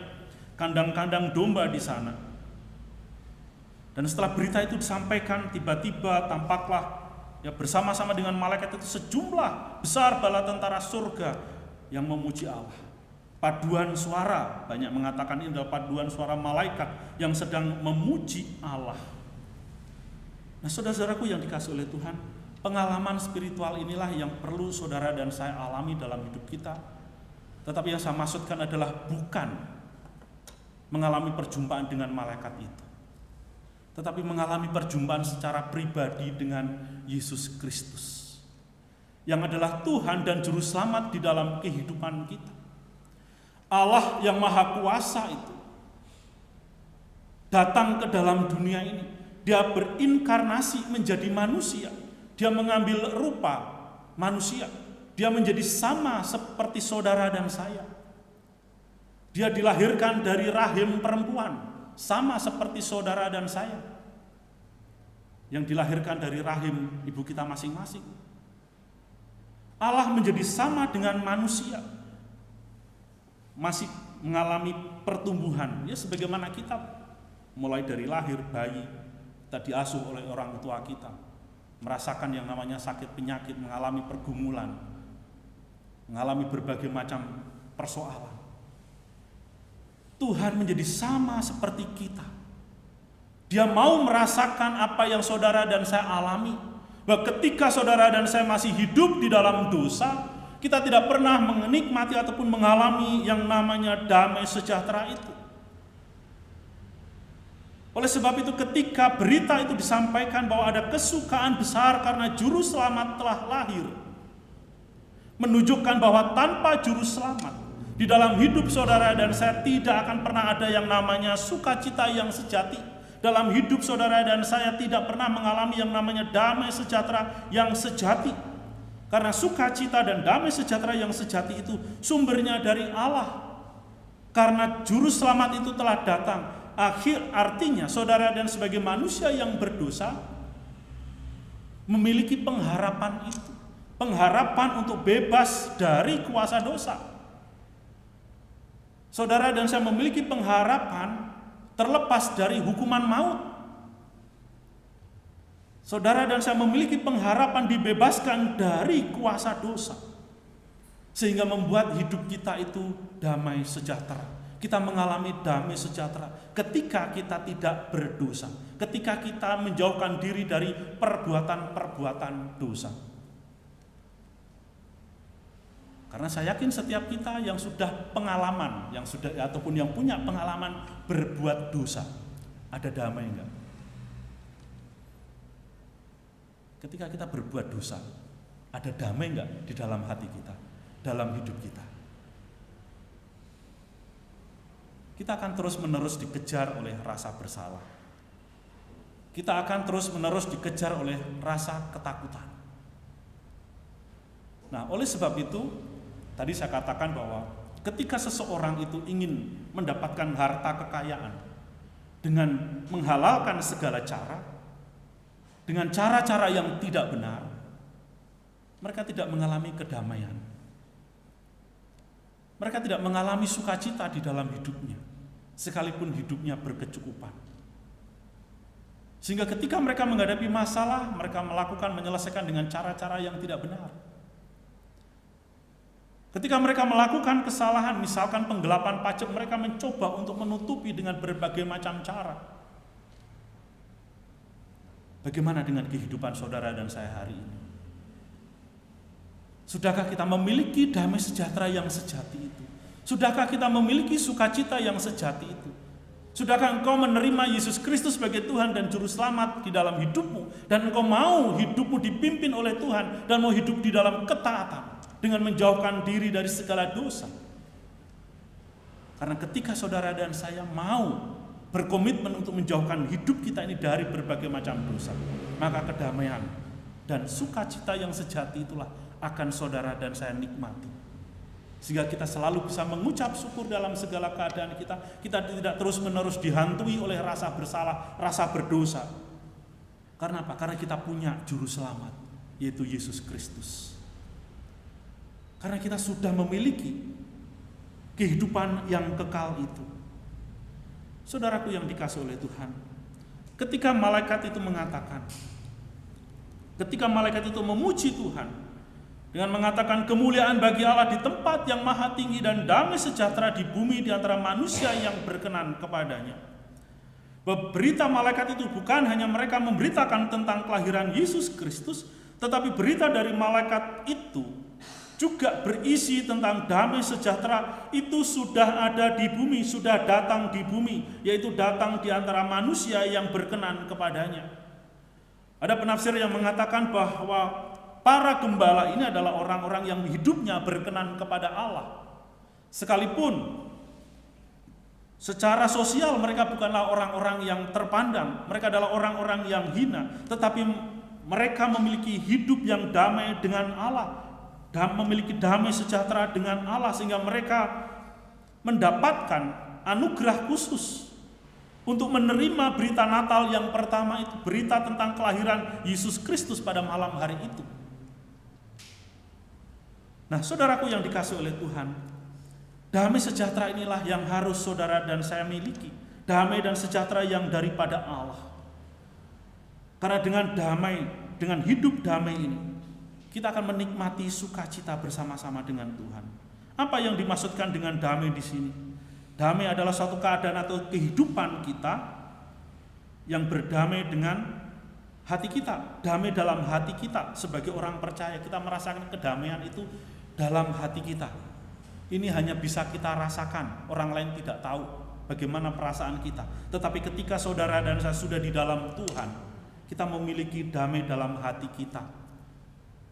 kandang-kandang domba di sana. Dan setelah berita itu disampaikan, tiba-tiba tampaklah bersama-sama dengan malaikat itu sejumlah besar bala tentara surga yang memuji Allah. Paduan suara, banyak mengatakan ini adalah paduan suara malaikat yang sedang memuji Allah. Nah, saudara-saudaraku yang dikasihi oleh Tuhan, pengalaman spiritual inilah yang perlu saudara dan saya alami dalam hidup kita. Tetapi yang saya maksudkan adalah bukan mengalami perjumpaan dengan malaikat itu, tetapi mengalami perjumpaan secara pribadi dengan Yesus Kristus, yang adalah Tuhan dan Juru Selamat di dalam kehidupan kita. Allah yang Maha Kuasa itu datang ke dalam dunia ini. Dia berinkarnasi menjadi manusia. Dia mengambil rupa manusia. Dia menjadi sama seperti saudara dan saya. Dia dilahirkan dari rahim perempuan, sama seperti saudara dan saya, yang dilahirkan dari rahim ibu kita masing-masing. Allah menjadi sama dengan manusia, masih mengalami pertumbuhan, ya sebagaimana kita, mulai dari lahir bayi, kita diasuh oleh orang tua kita, merasakan yang namanya sakit penyakit, mengalami pergumulan, mengalami berbagai macam persoalan. Tuhan menjadi sama seperti kita. Dia mau merasakan apa yang saudara dan saya alami, bahwa ketika saudara dan saya masih hidup di dalam dosa, kita tidak pernah menikmati ataupun mengalami yang namanya damai sejahtera itu. Oleh sebab itu, ketika berita itu disampaikan bahwa ada kesukaan besar karena Juru Selamat telah lahir, menunjukkan bahwa tanpa Juru Selamat di dalam hidup saudara dan saya tidak akan pernah ada yang namanya sukacita yang sejati. Dalam hidup saudara dan saya tidak pernah mengalami yang namanya damai sejahtera yang sejati. Karena sukacita dan damai sejahtera yang sejati itu sumbernya dari Allah. Karena Juru Selamat itu telah datang. Artinya saudara dan sebagai manusia yang berdosa memiliki pengharapan itu. Pengharapan untuk bebas dari kuasa dosa. Saudara dan saya memiliki pengharapan terlepas dari hukuman maut. Saudara dan saya memiliki pengharapan dibebaskan dari kuasa dosa, sehingga membuat hidup kita itu damai sejahtera. Kita mengalami damai sejahtera ketika kita tidak berdosa, ketika kita menjauhkan diri dari perbuatan-perbuatan dosa. Karena saya yakin setiap kita yang sudah pengalaman, yang sudah ataupun yang punya pengalaman berbuat dosa, ada damai enggak? Ketika kita berbuat dosa, ada damai enggak di dalam hati kita, dalam hidup kita? Kita akan terus-menerus dikejar oleh rasa bersalah. Kita akan terus-menerus dikejar oleh rasa ketakutan. Nah, oleh sebab itu, tadi saya katakan bahwa ketika seseorang itu ingin mendapatkan harta kekayaan dengan menghalalkan segala cara, dengan cara-cara yang tidak benar, mereka tidak mengalami kedamaian. Mereka tidak mengalami sukacita di dalam hidupnya, sekalipun hidupnya berkecukupan. Sehingga ketika mereka menghadapi masalah, mereka menyelesaikan dengan cara-cara yang tidak benar. Ketika mereka melakukan kesalahan, misalkan penggelapan pajak, mereka mencoba untuk menutupi dengan berbagai macam cara. Bagaimana dengan kehidupan saudara dan saya hari ini? Sudahkah kita memiliki damai sejahtera yang sejati itu? Sudahkah kita memiliki sukacita yang sejati itu? Sudahkah engkau menerima Yesus Kristus sebagai Tuhan dan Juru Selamat di dalam hidupmu? Dan engkau mau hidupmu dipimpin oleh Tuhan dan mau hidup di dalam ketaatan dengan menjauhkan diri dari segala dosa. Karena ketika saudara dan saya mau berkomitmen untuk menjauhkan hidup kita ini dari berbagai macam dosa, maka kedamaian dan sukacita yang sejati itulah akan saudara dan saya nikmati. Sehingga kita selalu bisa mengucap syukur dalam segala keadaan kita. Kita tidak terus-menerus dihantui oleh rasa bersalah, rasa berdosa. Karena apa? Karena kita punya juru selamat, yaitu Yesus Kristus. Karena kita sudah memiliki kehidupan yang kekal itu. Saudaraku yang dikasihi oleh Tuhan, ketika malaikat itu mengatakan, ketika malaikat itu memuji Tuhan dengan mengatakan kemuliaan bagi Allah di tempat yang maha tinggi dan damai sejahtera di bumi di antara manusia yang berkenan kepadanya. Berita malaikat itu bukan hanya mereka memberitakan tentang kelahiran Yesus Kristus, tetapi berita dari malaikat itu juga berisi tentang damai sejahtera itu sudah ada di bumi, sudah datang di bumi, yaitu datang di antara manusia yang berkenan kepadanya. Ada penafsir yang mengatakan bahwa para gembala ini adalah orang-orang yang hidupnya berkenan kepada Allah. Sekalipun secara sosial mereka bukanlah orang-orang yang terpandang, mereka adalah orang-orang yang hina, tetapi mereka memiliki hidup yang damai dengan Allah, dan memiliki damai sejahtera dengan Allah, sehingga mereka mendapatkan anugerah khusus untuk menerima berita Natal yang pertama itu, berita tentang kelahiran Yesus Kristus pada malam hari itu. Nah, saudaraku yang dikasihi oleh Tuhan, damai sejahtera inilah yang harus saudara dan saya miliki. Damai dan sejahtera yang daripada Allah. Karena dengan damai, dengan hidup damai ini, kita akan menikmati sukacita bersama-sama dengan Tuhan. Apa yang dimaksudkan dengan damai di sini? Damai adalah suatu keadaan atau kehidupan kita yang berdamai dengan hati kita, damai dalam hati kita sebagai orang percaya. Kita merasakan kedamaian itu dalam hati kita. Ini hanya bisa kita rasakan, orang lain tidak tahu bagaimana perasaan kita. Tetapi ketika saudara dan saya sudah di dalam Tuhan, kita memiliki damai dalam hati kita.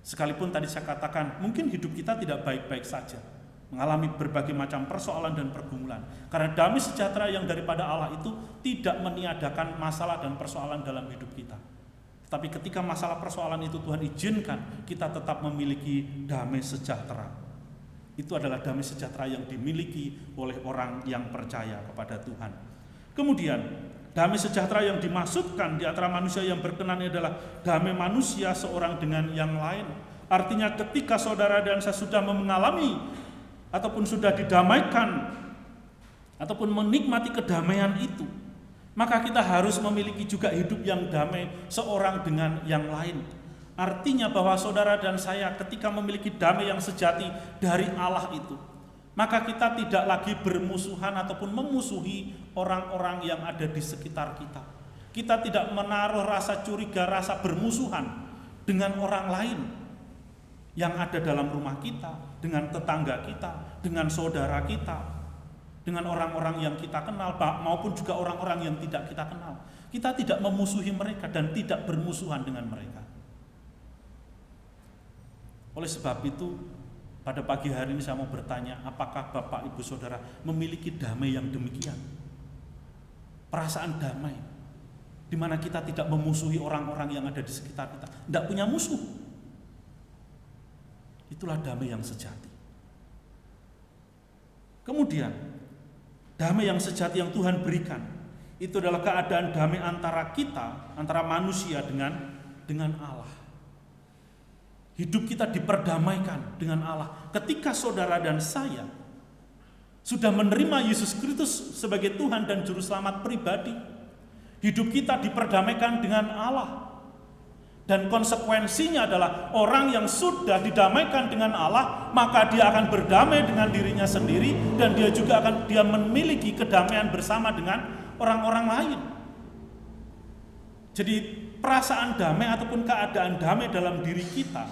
Sekalipun tadi saya katakan, mungkin hidup kita tidak baik-baik saja, mengalami berbagai macam persoalan dan pergumulan. Karena damai sejahtera yang daripada Allah itu tidak meniadakan masalah dan persoalan dalam hidup kita. Tapi ketika masalah persoalan itu Tuhan izinkan, kita tetap memiliki damai sejahtera. Itu adalah damai sejahtera yang dimiliki oleh orang yang percaya kepada Tuhan. Kemudian, damai sejahtera yang dimaksudkan di antara manusia yang berkenan adalah damai manusia seorang dengan yang lain. Artinya ketika saudara dan saya sudah mengalami ataupun sudah didamaikan ataupun menikmati kedamaian itu, maka kita harus memiliki juga hidup yang damai seorang dengan yang lain. Artinya bahwa saudara dan saya ketika memiliki damai yang sejati dari Allah itu, maka kita tidak lagi bermusuhan ataupun memusuhi orang-orang yang ada di sekitar kita. Kita tidak menaruh rasa curiga, rasa bermusuhan dengan orang lain yang ada dalam rumah kita, dengan tetangga kita, dengan saudara kita, dengan orang-orang yang kita kenal maupun juga orang-orang yang tidak kita kenal. Kita tidak memusuhi mereka dan tidak bermusuhan dengan mereka. Oleh sebab itu, pada pagi hari ini saya mau bertanya, apakah Bapak, Ibu, Saudara memiliki damai yang demikian? Perasaan damai, di mana kita tidak memusuhi orang-orang yang ada di sekitar kita, tidak punya musuh. Itulah damai yang sejati. Kemudian, damai yang sejati yang Tuhan berikan, itu adalah keadaan damai antara kita, antara manusia dengan Allah. Hidup kita diperdamaikan dengan Allah. Ketika saudara dan saya sudah menerima Yesus Kristus sebagai Tuhan dan Juru Selamat pribadi, hidup kita diperdamaikan dengan Allah. Dan konsekuensinya adalah orang yang sudah didamaikan dengan Allah, maka dia akan berdamai dengan dirinya sendiri dan dia juga akan memiliki kedamaian bersama dengan orang-orang lain. Jadi perasaan damai ataupun keadaan damai dalam diri kita,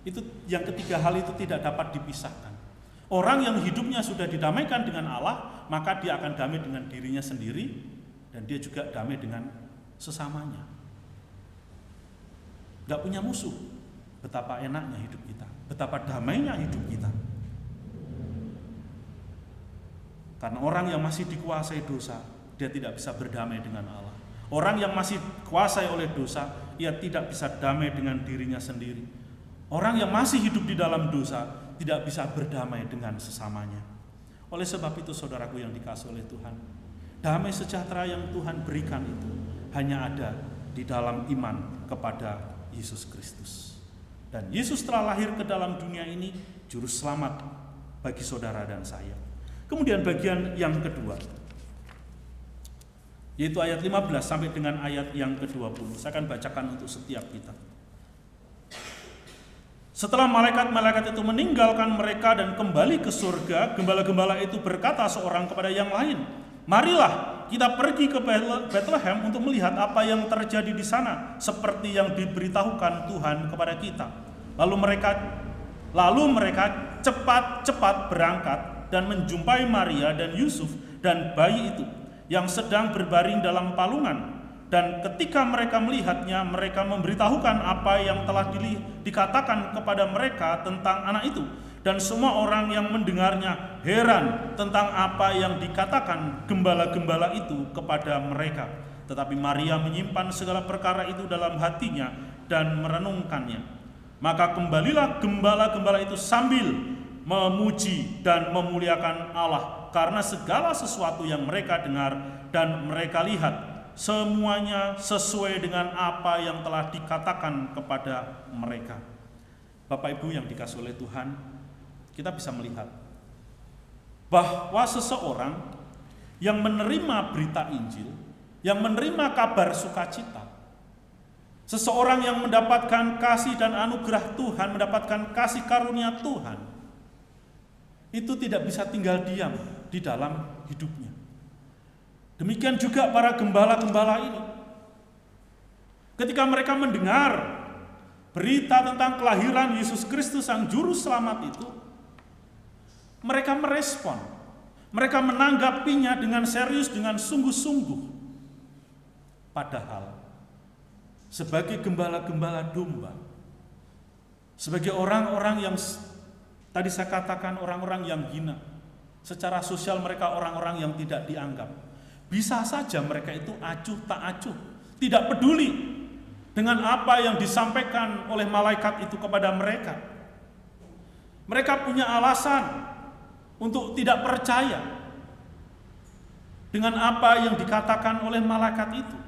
itu yang ketiga hal itu tidak dapat dipisahkan. Orang yang hidupnya sudah didamaikan dengan Allah, maka dia akan damai dengan dirinya sendiri, dan dia juga damai dengan sesamanya. Gak punya musuh. Betapa enaknya hidup kita, betapa damainya hidup kita. Karena orang yang masih dikuasai dosa, dia tidak bisa berdamai dengan Allah. Orang yang masih dikuasai oleh dosa, ia tidak bisa damai dengan dirinya sendiri. Orang yang masih hidup di dalam dosa tidak bisa berdamai dengan sesamanya. Oleh sebab itu, saudaraku yang dikasihi oleh Tuhan, damai sejahtera yang Tuhan berikan itu hanya ada di dalam iman kepada Yesus Kristus. Dan Yesus telah lahir ke dalam dunia ini juru selamat bagi saudara dan saya. Kemudian bagian yang kedua, yaitu ayat 15 sampai dengan ayat yang ke-20. Saya akan bacakan untuk setiap kita. Setelah malaikat-malaikat itu meninggalkan mereka dan kembali ke surga, gembala-gembala itu berkata seorang kepada yang lain, "Marilah kita pergi ke Bethlehem untuk melihat apa yang terjadi di sana, seperti yang diberitahukan Tuhan kepada kita." Lalu mereka cepat-cepat berangkat dan menjumpai Maria dan Yusuf dan bayi itu yang sedang berbaring dalam palungan. Dan ketika mereka melihatnya, mereka memberitahukan apa yang telah dikatakan kepada mereka tentang anak itu. Dan semua orang yang mendengarnya heran tentang apa yang dikatakan gembala-gembala itu kepada mereka. Tetapi Maria menyimpan segala perkara itu dalam hatinya dan merenungkannya. Maka kembalilah gembala-gembala itu sambil memuji dan memuliakan Allah karena segala sesuatu yang mereka dengar dan mereka lihat, semuanya sesuai dengan apa yang telah dikatakan kepada mereka. Bapak Ibu yang dikasihi oleh Tuhan, kita bisa melihat bahwa seseorang yang menerima berita Injil, yang menerima kabar sukacita, seseorang yang mendapatkan kasih dan anugerah Tuhan, mendapatkan kasih karunia Tuhan, itu tidak bisa tinggal diam di dalam hidupnya. Demikian juga para gembala-gembala ini. Ketika mereka mendengar berita tentang kelahiran Yesus Kristus Sang Juru Selamat itu, mereka merespon. Mereka menanggapinya dengan serius, dengan sungguh-sungguh. Padahal sebagai gembala-gembala domba, sebagai orang-orang yang tadi saya katakan orang-orang yang hina, secara sosial mereka orang-orang yang tidak dianggap. Bisa saja mereka itu acuh tak acuh, tidak peduli dengan apa yang disampaikan oleh malaikat itu kepada mereka. Mereka punya alasan untuk tidak percaya dengan apa yang dikatakan oleh malaikat itu,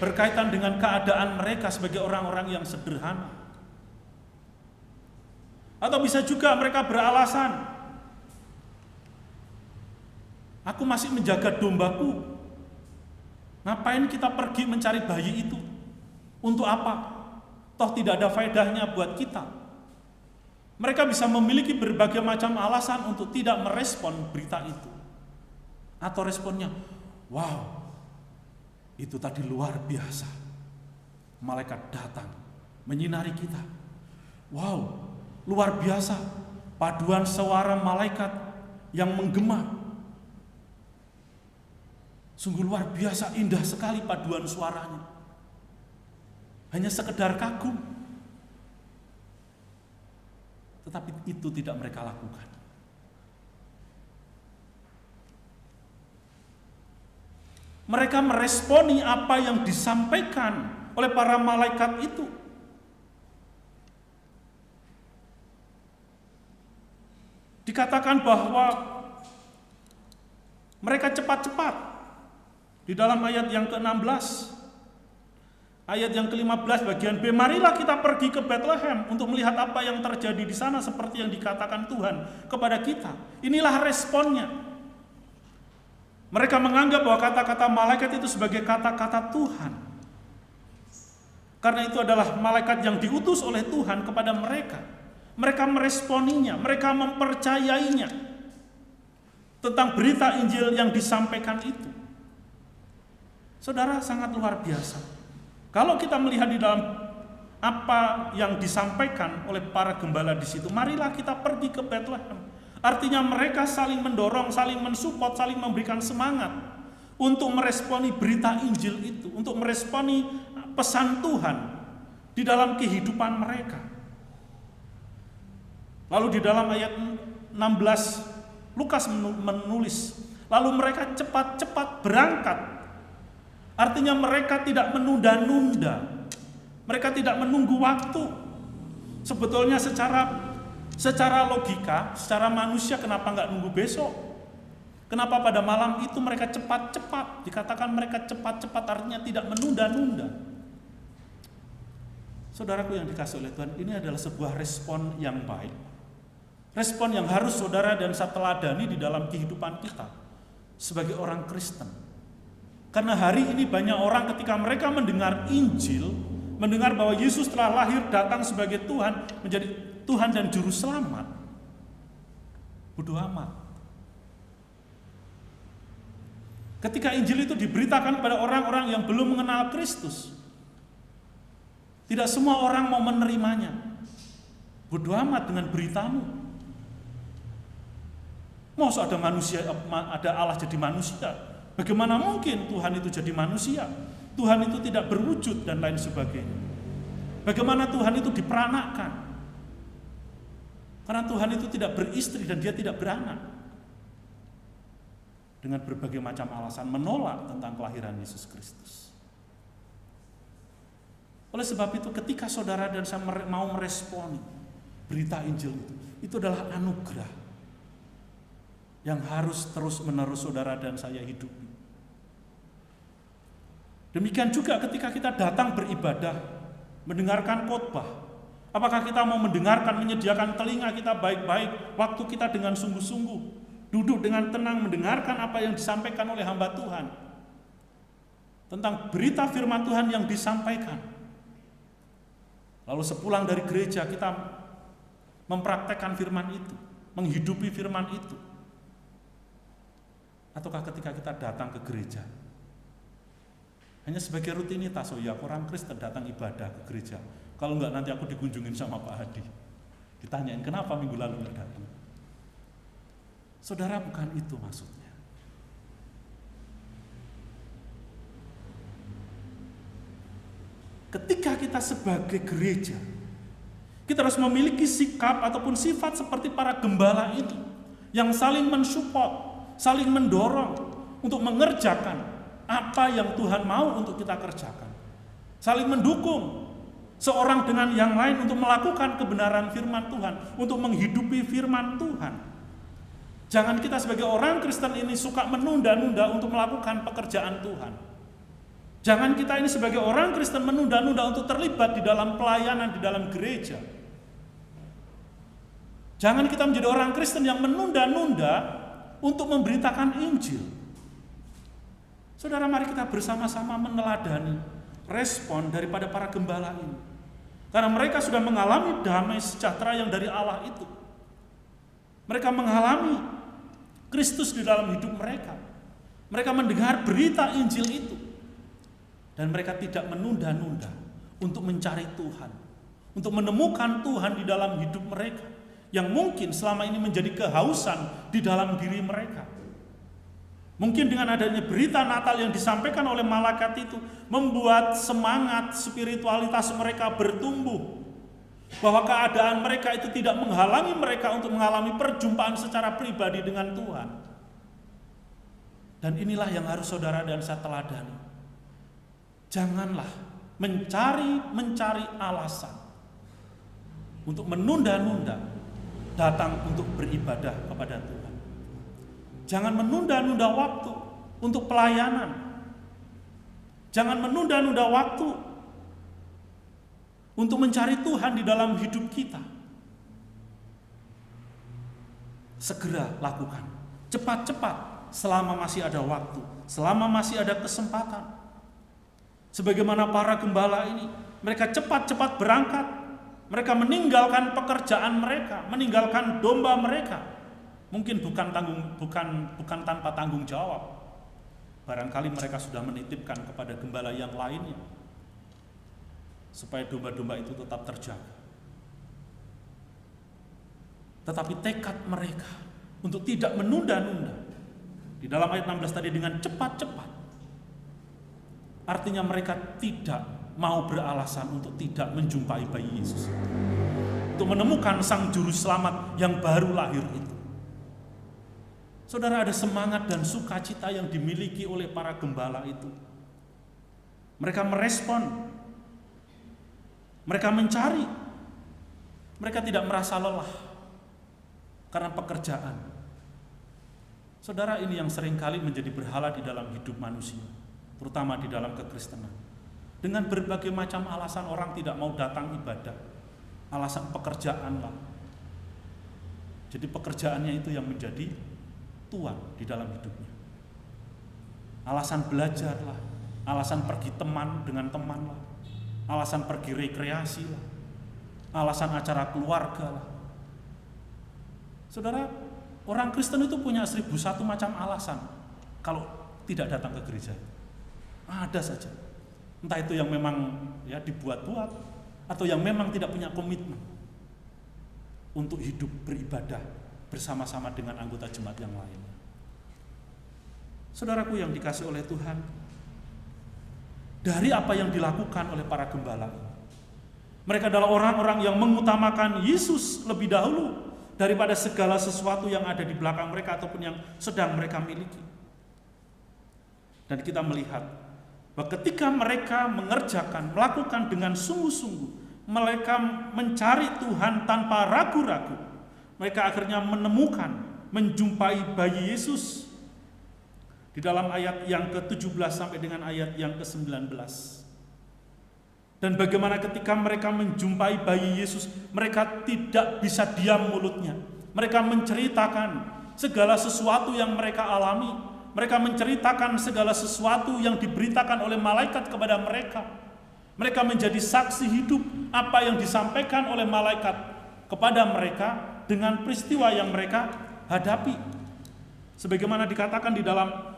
berkaitan dengan keadaan mereka sebagai orang-orang yang sederhana. Atau bisa juga mereka beralasan, "Aku masih menjaga dombaku. Ngapain kita pergi mencari bayi itu? Untuk apa? Toh tidak ada faedahnya buat kita." Mereka bisa memiliki berbagai macam alasan untuk tidak merespon berita itu. Atau responnya, "Wow, itu tadi luar biasa. Malaikat datang menyinari kita. Wow, luar biasa. Paduan suara malaikat yang menggema. Sungguh luar biasa, indah sekali paduan suaranya." Hanya sekedar kagum. Tetapi itu tidak mereka lakukan. Mereka meresponi apa yang disampaikan oleh para malaikat itu. Dikatakan bahwa mereka cepat-cepat. Di dalam ayat yang ke-16, ayat yang ke-15 bagian B, "Marilah kita pergi ke Bethlehem untuk melihat apa yang terjadi di sana seperti yang dikatakan Tuhan kepada kita." Inilah responnya. Mereka menganggap bahwa kata-kata malaikat itu sebagai kata-kata Tuhan. Karena itu adalah malaikat yang diutus oleh Tuhan kepada mereka. Mereka meresponinya, mereka mempercayainya tentang berita Injil yang disampaikan itu. Saudara, sangat luar biasa. Kalau kita melihat di dalam apa yang disampaikan oleh para gembala di situ. Marilah kita pergi ke Bethlehem. Artinya mereka saling mendorong, saling mensupport, saling memberikan semangat untuk meresponi berita Injil itu, untuk meresponi pesan Tuhan di dalam kehidupan mereka. Lalu di dalam ayat 16 Lukas menulis, lalu mereka cepat-cepat berangkat. Artinya mereka tidak menunda-nunda. Mereka tidak menunggu waktu. Sebetulnya secara logika, secara manusia, kenapa nggak nunggu besok? Kenapa pada malam itu mereka cepat-cepat? Dikatakan mereka cepat-cepat artinya tidak menunda-nunda. Saudaraku yang dikasihi oleh Tuhan, ini adalah sebuah respon yang baik. Respon yang harus saudara dan saya teladani di dalam kehidupan kita sebagai orang Kristen. Karena hari ini banyak orang ketika mereka mendengar Injil, mendengar bahwa Yesus telah lahir datang sebagai Tuhan, menjadi Tuhan dan Juru Selamat, bodoh amat. Ketika Injil itu diberitakan kepada orang-orang yang belum mengenal Kristus, tidak semua orang mau menerimanya. Bodoh amat dengan beritamu. Masa ada manusia, ada Allah jadi manusia? Bagaimana mungkin Tuhan itu jadi manusia? Tuhan itu tidak berwujud dan lain sebagainya. Bagaimana Tuhan itu diperanakkan? Karena Tuhan itu tidak beristri dan dia tidak beranak. Dengan berbagai macam alasan menolak tentang kelahiran Yesus Kristus. Oleh sebab itu ketika saudara dan saya mau meresponi berita Injil itu adalah anugerah yang harus terus-menerus saudara dan saya hidupi. Demikian juga ketika kita datang beribadah, mendengarkan khotbah. Apakah kita mau mendengarkan, menyediakan telinga kita baik-baik, waktu kita dengan sungguh-sungguh, duduk dengan tenang mendengarkan apa yang disampaikan oleh hamba Tuhan, tentang berita firman Tuhan yang disampaikan. Lalu sepulang dari gereja kita mempraktekkan firman itu, menghidupi firman itu. Ataukah ketika kita datang ke gereja hanya sebagai rutinitas, oh ya orang Kristen datang ibadah ke gereja, kalau enggak nanti aku dikunjungin sama Pak Hadi, ditanyain kenapa minggu lalu enggak datang. Saudara, bukan itu maksudnya. Ketika kita sebagai gereja, kita harus memiliki sikap ataupun sifat seperti para gembala ini, yang saling mensupport, saling mendorong untuk mengerjakan apa yang Tuhan mau untuk kita kerjakan. Saling mendukung seorang dengan yang lain untuk melakukan kebenaran firman Tuhan, untuk menghidupi firman Tuhan. Jangan kita sebagai orang Kristen ini suka menunda-nunda untuk melakukan pekerjaan Tuhan. Jangan kita ini sebagai orang Kristen menunda-nunda untuk terlibat di dalam pelayanan di dalam gereja. Jangan kita menjadi orang Kristen yang menunda-nunda untuk memberitakan Injil. Saudara, mari kita bersama-sama meneladani respon daripada para gembala ini. Karena mereka sudah mengalami damai sejahtera yang dari Allah itu. Mereka mengalami Kristus di dalam hidup mereka. Mereka mendengar berita Injil itu. Dan mereka tidak menunda-nunda untuk mencari Tuhan. Untuk menemukan Tuhan di dalam hidup mereka. Yang mungkin selama ini menjadi kehausan di dalam diri mereka. Mungkin dengan adanya berita Natal yang disampaikan oleh malaikat itu membuat semangat spiritualitas mereka bertumbuh. Bahwa keadaan mereka itu tidak menghalangi mereka untuk mengalami perjumpaan secara pribadi dengan Tuhan. Dan inilah yang harus saudara dan saya teladani. Janganlah mencari alasan untuk menunda-nunda datang untuk beribadah kepada Tuhan. Jangan menunda-nunda waktu untuk pelayanan. Jangan menunda-nunda waktu untuk mencari Tuhan di dalam hidup kita. Segera lakukan. Cepat-cepat selama masih ada waktu, selama masih ada kesempatan. Sebagaimana para gembala ini, mereka cepat-cepat berangkat. Mereka meninggalkan pekerjaan mereka, meninggalkan domba mereka. Mungkin bukan tanpa tanggung jawab. Barangkali mereka sudah menitipkan kepada gembala yang lainnya. supaya domba-domba itu tetap terjaga. Tetapi tekad mereka untuk tidak menunda-nunda, di dalam ayat 16 tadi, dengan cepat-cepat, artinya mereka tidak mau beralasan untuk tidak menjumpai bayi Yesus, untuk menemukan sang juru selamat yang baru lahir itu. Saudara, ada semangat dan sukacita yang dimiliki oleh para gembala itu. Mereka merespon, mereka mencari, mereka tidak merasa lelah karena pekerjaan. Saudara, ini yang seringkali menjadi berhala di dalam hidup manusia, terutama di dalam kekristenan. Dengan berbagai macam alasan orang tidak mau datang ibadah. Alasan pekerjaan lah. Jadi pekerjaannya itu yang menjadi tuan di dalam hidupnya. Alasan belajar lah, alasan pergi teman dengan teman lah, alasan pergi rekreasi lah, alasan acara keluarga lah. Saudara, orang Kristen itu punya 1001 macam alasan kalau tidak datang ke gereja. Ada saja. Entah itu yang memang ya dibuat-buat, atau yang memang tidak punya komitmen untuk hidup beribadah bersama-sama dengan anggota jemaat yang lain. Saudaraku yang dikasih oleh Tuhan, dari apa yang dilakukan oleh para gembala, mereka adalah orang-orang yang mengutamakan Yesus lebih dahulu daripada segala sesuatu yang ada di belakang mereka ataupun yang sedang mereka miliki. Dan kita melihat bahwa ketika mereka melakukan dengan sungguh-sungguh, mereka mencari Tuhan tanpa ragu-ragu, mereka akhirnya menjumpai bayi Yesus di dalam ayat yang ke-17 sampai dengan ayat yang ke-19. Dan bagaimana ketika mereka menjumpai bayi Yesus, mereka tidak bisa diam mulutnya. Mereka menceritakan segala sesuatu yang mereka alami. Mereka menceritakan segala sesuatu yang diberitakan oleh malaikat kepada mereka. Mereka menjadi saksi hidup apa yang disampaikan oleh malaikat kepada mereka dengan peristiwa yang mereka hadapi. Sebagaimana dikatakan di dalam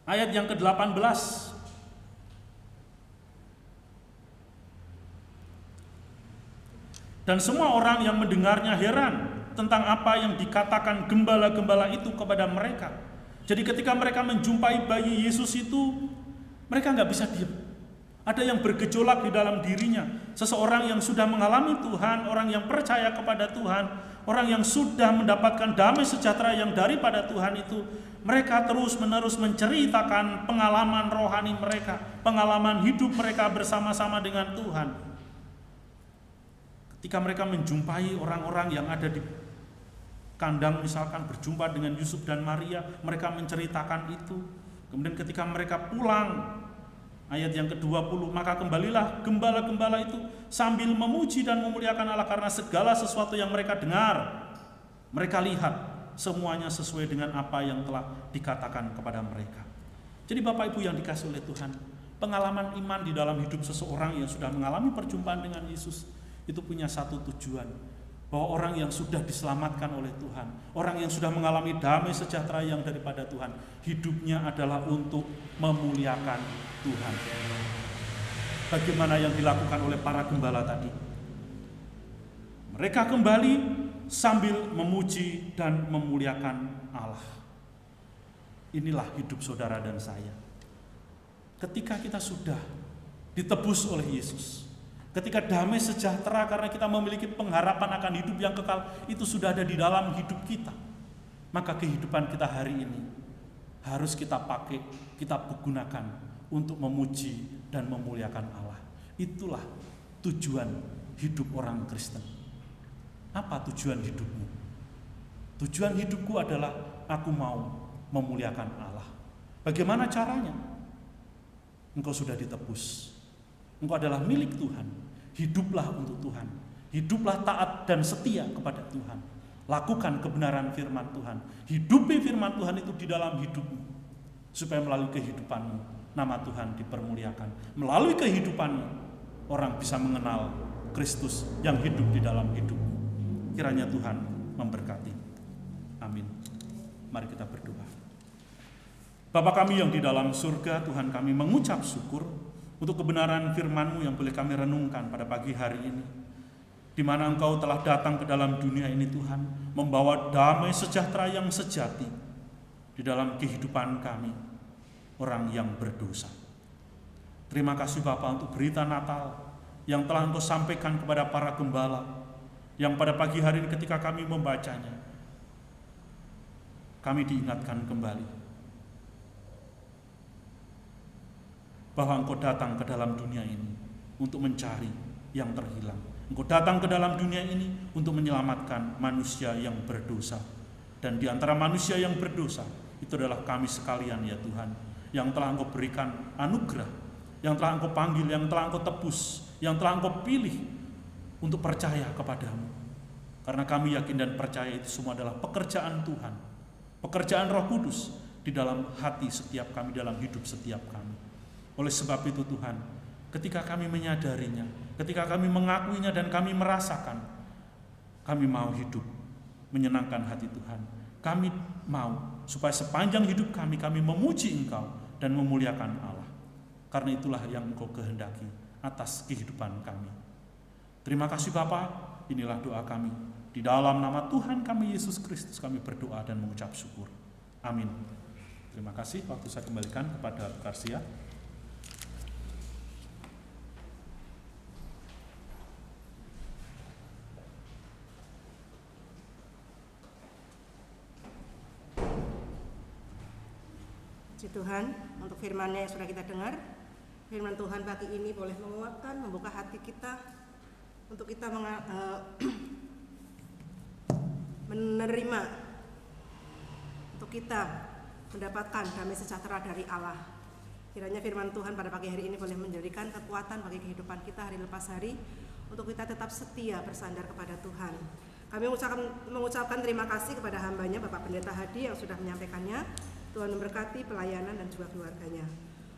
ayat yang ke-18. Dan semua orang yang mendengarnya heran tentang apa yang dikatakan gembala-gembala itu kepada mereka. Jadi ketika mereka menjumpai bayi Yesus itu, mereka nggak bisa diam. Ada yang bergejolak di dalam dirinya. Seseorang yang sudah mengalami Tuhan, orang yang percaya kepada Tuhan, orang yang sudah mendapatkan damai sejahtera yang daripada Tuhan itu, mereka terus-menerus menceritakan pengalaman rohani mereka, pengalaman hidup mereka bersama-sama dengan Tuhan. Ketika mereka menjumpai orang-orang yang ada di kandang, misalkan berjumpa dengan Yusuf dan Maria, mereka menceritakan itu. Kemudian ketika mereka pulang, ayat yang ke-20, maka kembalilah gembala-gembala itu sambil memuji dan memuliakan Allah karena segala sesuatu yang mereka dengar, mereka lihat, semuanya sesuai dengan apa yang telah dikatakan kepada mereka. Jadi Bapak Ibu yang dikasih oleh Tuhan, pengalaman iman di dalam hidup seseorang yang sudah mengalami perjumpaan dengan Yesus itu punya satu tujuan, bahwa orang yang sudah diselamatkan oleh Tuhan, orang yang sudah mengalami damai sejahtera yang daripada Tuhan, hidupnya adalah untuk memuliakan Tuhan. Bagaimana yang dilakukan oleh para gembala tadi? Mereka kembali sambil memuji dan memuliakan Allah. Inilah hidup saudara dan saya. Ketika kita sudah ditebus oleh Yesus, ketika damai sejahtera karena kita memiliki pengharapan akan hidup yang kekal itu sudah ada di dalam hidup kita, maka kehidupan kita hari ini harus kita pakai, kita gunakan untuk memuji dan memuliakan Allah. Itulah tujuan hidup orang Kristen. Apa tujuan hidupmu? Tujuan hidupku adalah aku mau memuliakan Allah. Bagaimana caranya? Engkau sudah ditebus. Engkau adalah milik Tuhan. Hiduplah untuk Tuhan. Hiduplah taat dan setia kepada Tuhan. Lakukan kebenaran firman Tuhan. Hidupi firman Tuhan itu di dalam hidupmu. Supaya melalui kehidupanmu, nama Tuhan dipermuliakan. Melalui kehidupanmu, orang bisa mengenal Kristus yang hidup di dalam hidupmu. Kiranya Tuhan memberkati. Amin. Mari kita berdoa. Bapa kami yang di dalam surga, Tuhan kami mengucap syukur untuk kebenaran firman-Mu yang boleh kami renungkan pada pagi hari ini, di mana Engkau telah datang ke dalam dunia ini Tuhan, membawa damai sejahtera yang sejati di dalam kehidupan kami, orang yang berdosa. Terima kasih Bapa untuk berita Natal yang telah Engkau sampaikan kepada para gembala, yang pada pagi hari ini ketika kami membacanya, kami diingatkan kembali bahwa Engkau datang ke dalam dunia ini untuk mencari yang terhilang. Engkau datang ke dalam dunia ini untuk menyelamatkan manusia yang berdosa. Dan di antara manusia yang berdosa, itu adalah kami sekalian ya Tuhan, yang telah Engkau berikan anugerah, yang telah Engkau panggil, yang telah Engkau tebus, yang telah Engkau pilih untuk percaya kepadamu. Karena kami yakin dan percaya itu semua adalah pekerjaan Tuhan, pekerjaan Roh Kudus di dalam hati setiap kami, dalam hidup setiap kami. Oleh sebab itu Tuhan, ketika kami menyadarinya, ketika kami mengakuinya dan kami merasakan, kami mau hidup menyenangkan hati Tuhan. Kami mau supaya sepanjang hidup kami memuji Engkau dan memuliakan Allah. Karena itulah yang Engkau kehendaki atas kehidupan kami. Terima kasih Bapa, inilah doa kami. Di dalam nama Tuhan kami Yesus Kristus kami berdoa dan mengucap syukur. Amin. Terima kasih, waktu saya kembalikan kepada Karsia. Puji Tuhan untuk firman-Nya yang sudah kita dengar. Firman Tuhan pagi ini boleh menguatkan, membuka hati kita untuk kita menerima, untuk kita mendapatkan damai sejahtera dari Allah. Kiranya firman Tuhan pada pagi hari ini boleh menjadikan kekuatan bagi kehidupan kita hari lepas hari, untuk kita tetap setia bersandar kepada Tuhan. Kami mengucapkan terima kasih kepada hamba-Nya Bapak Pendeta Hadi yang sudah menyampaikannya. Tuhan memberkati pelayanan dan juga keluarganya.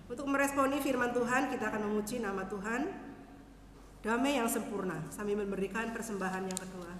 Untuk meresponi firman Tuhan, kita akan memuji nama Tuhan, damai yang sempurna, sambil memberikan persembahan yang kedua.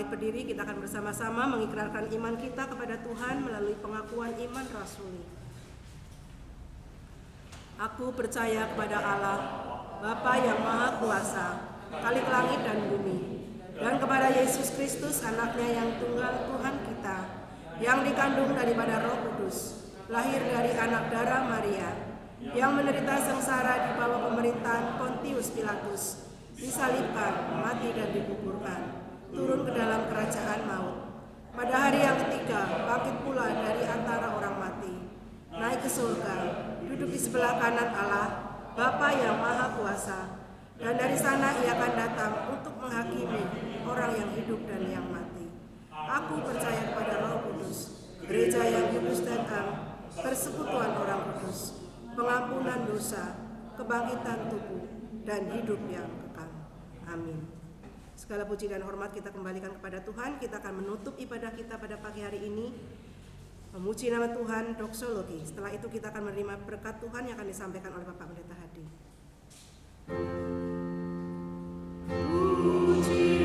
Berdiri, kita akan bersama-sama mengikrarkan iman kita kepada Tuhan melalui pengakuan iman rasuli. Aku percaya kepada Allah, Bapa yang Maha Kuasa, Khalik langit dan bumi, dan kepada Yesus Kristus, Anaknya yang tunggal Tuhan kita, yang dikandung daripada Roh Kudus, lahir dari anak darah Maria, yang menderita sengsara di bawah pemerintahan Pontius Pilatus, disalibkan, mati dan dikuburkan, turun ke dalam kerajaan maut. Pada hari yang ketiga, bangkit pula dari antara orang mati, naik ke surga, duduk di sebelah kanan Allah, Bapa yang Maha Kuasa, dan dari sana Ia akan datang untuk menghakimi orang yang hidup dan yang mati. Aku percaya kepada Roh Kudus, gereja yang kudus dan am, persekutuan orang kudus, pengampunan dosa, kebangkitan tubuh, dan hidup yang kekal. Amin. Segala puji dan hormat kita kembalikan kepada Tuhan. Kita akan menutup ibadah kita pada pagi hari ini, memuji nama Tuhan, doksologi. Setelah itu kita akan menerima berkat Tuhan yang akan disampaikan oleh Bapak Pendeta Hadi. Puji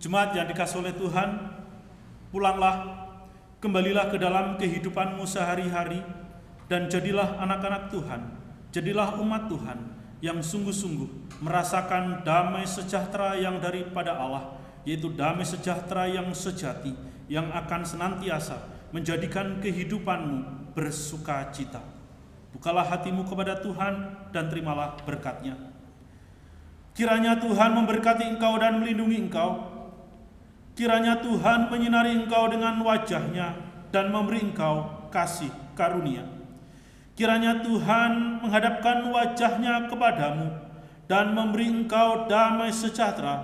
Jemaat yang dikasihi oleh Tuhan, pulanglah, kembalilah ke dalam kehidupanmu sehari-hari, dan jadilah anak-anak Tuhan, jadilah umat Tuhan yang sungguh-sungguh merasakan damai sejahtera yang daripada Allah, yaitu damai sejahtera yang sejati, yang akan senantiasa menjadikan kehidupanmu bersuka cita. Bukalah hatimu kepada Tuhan dan terimalah berkat-Nya. Kiranya Tuhan memberkati engkau dan melindungi engkau. Kiranya Tuhan menyinari engkau dengan wajah-Nya dan memberi engkau kasih karunia. Kiranya Tuhan menghadapkan wajah-Nya kepadamu dan memberi engkau damai sejahtera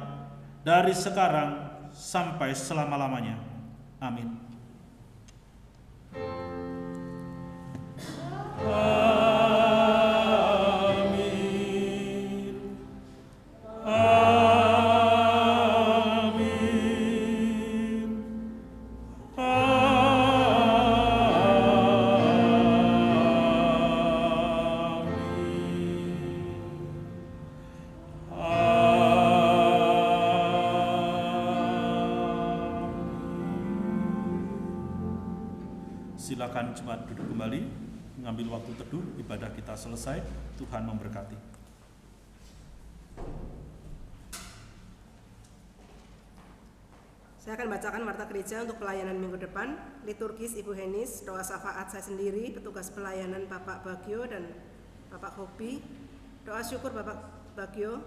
dari sekarang sampai selama-lamanya. Amin. Silakan jemaat duduk kembali, mengambil waktu teduh, ibadah kita selesai, Tuhan memberkati. Saya akan bacakan warta gereja untuk pelayanan minggu depan. Liturgis Ibu Henis, doa syafaat saya sendiri, petugas pelayanan Bapak Bagio dan Bapak Hobi, doa syukur Bapak Bagio,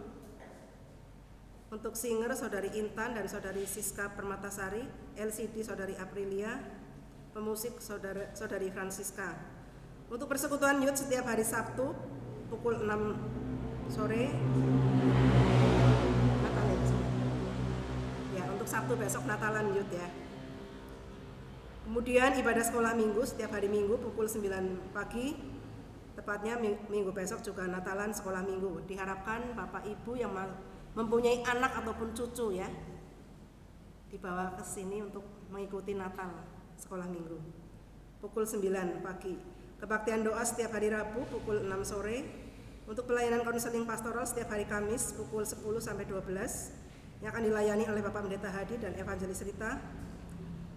untuk singer Saudari Intan dan Saudari Siska Permatasari, LCD Saudari Aprilia, pemusik Saudari Francisca. Untuk persekutuan youth setiap hari Sabtu pukul 6 sore. Ya, untuk Sabtu besok Natalan youth ya. Kemudian ibadah sekolah minggu setiap hari Minggu pukul 9 pagi. Tepatnya minggu besok juga Natalan sekolah minggu. Diharapkan Bapak Ibu yang mempunyai anak ataupun cucu ya, dibawa ke sini untuk mengikuti Natal sekolah minggu pukul 9 pagi. Kebaktian doa setiap hari Rabu pukul 6 sore. Untuk pelayanan konseling pastoral setiap hari Kamis pukul 10 sampai 12 yang akan dilayani oleh Bapak Pendeta Hadi dan Evangelis Rita.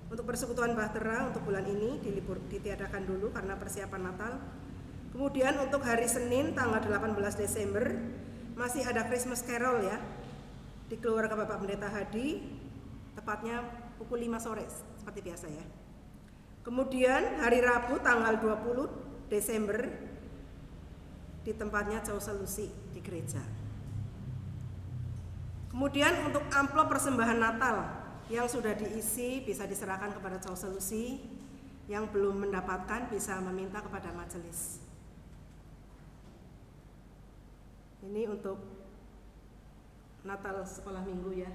Untuk persekutuan Bahtera untuk bulan ini ditiadakan dulu karena persiapan Natal. Kemudian untuk hari Senin tanggal 18 Desember masih ada Christmas Carol ya di keluarga Bapak Pendeta Hadi, tepatnya pukul 5 sore seperti biasa ya. Kemudian hari Rabu tanggal 20 Desember di tempatnya Jauh Selusi di gereja. Kemudian untuk amplop persembahan Natal yang sudah diisi bisa diserahkan kepada Jauh Selusi, yang belum mendapatkan bisa meminta kepada majelis. Ini untuk Natal sekolah minggu ya.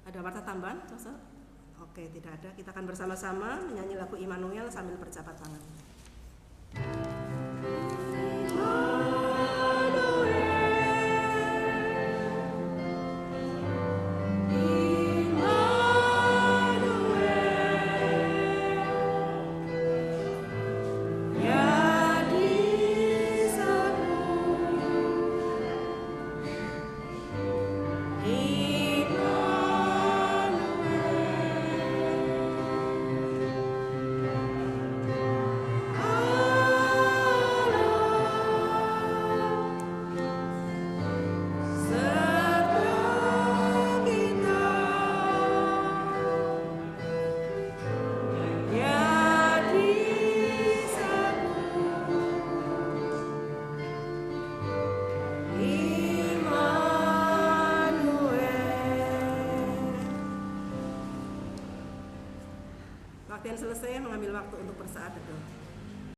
Ada warta tambahan, Jose? Oke, tidak ada. Kita akan bersama-sama menyanyi lagu Immanuel sambil berjabat tangan. Waktu yang selesai mengambil waktu untuk bersaat teduh.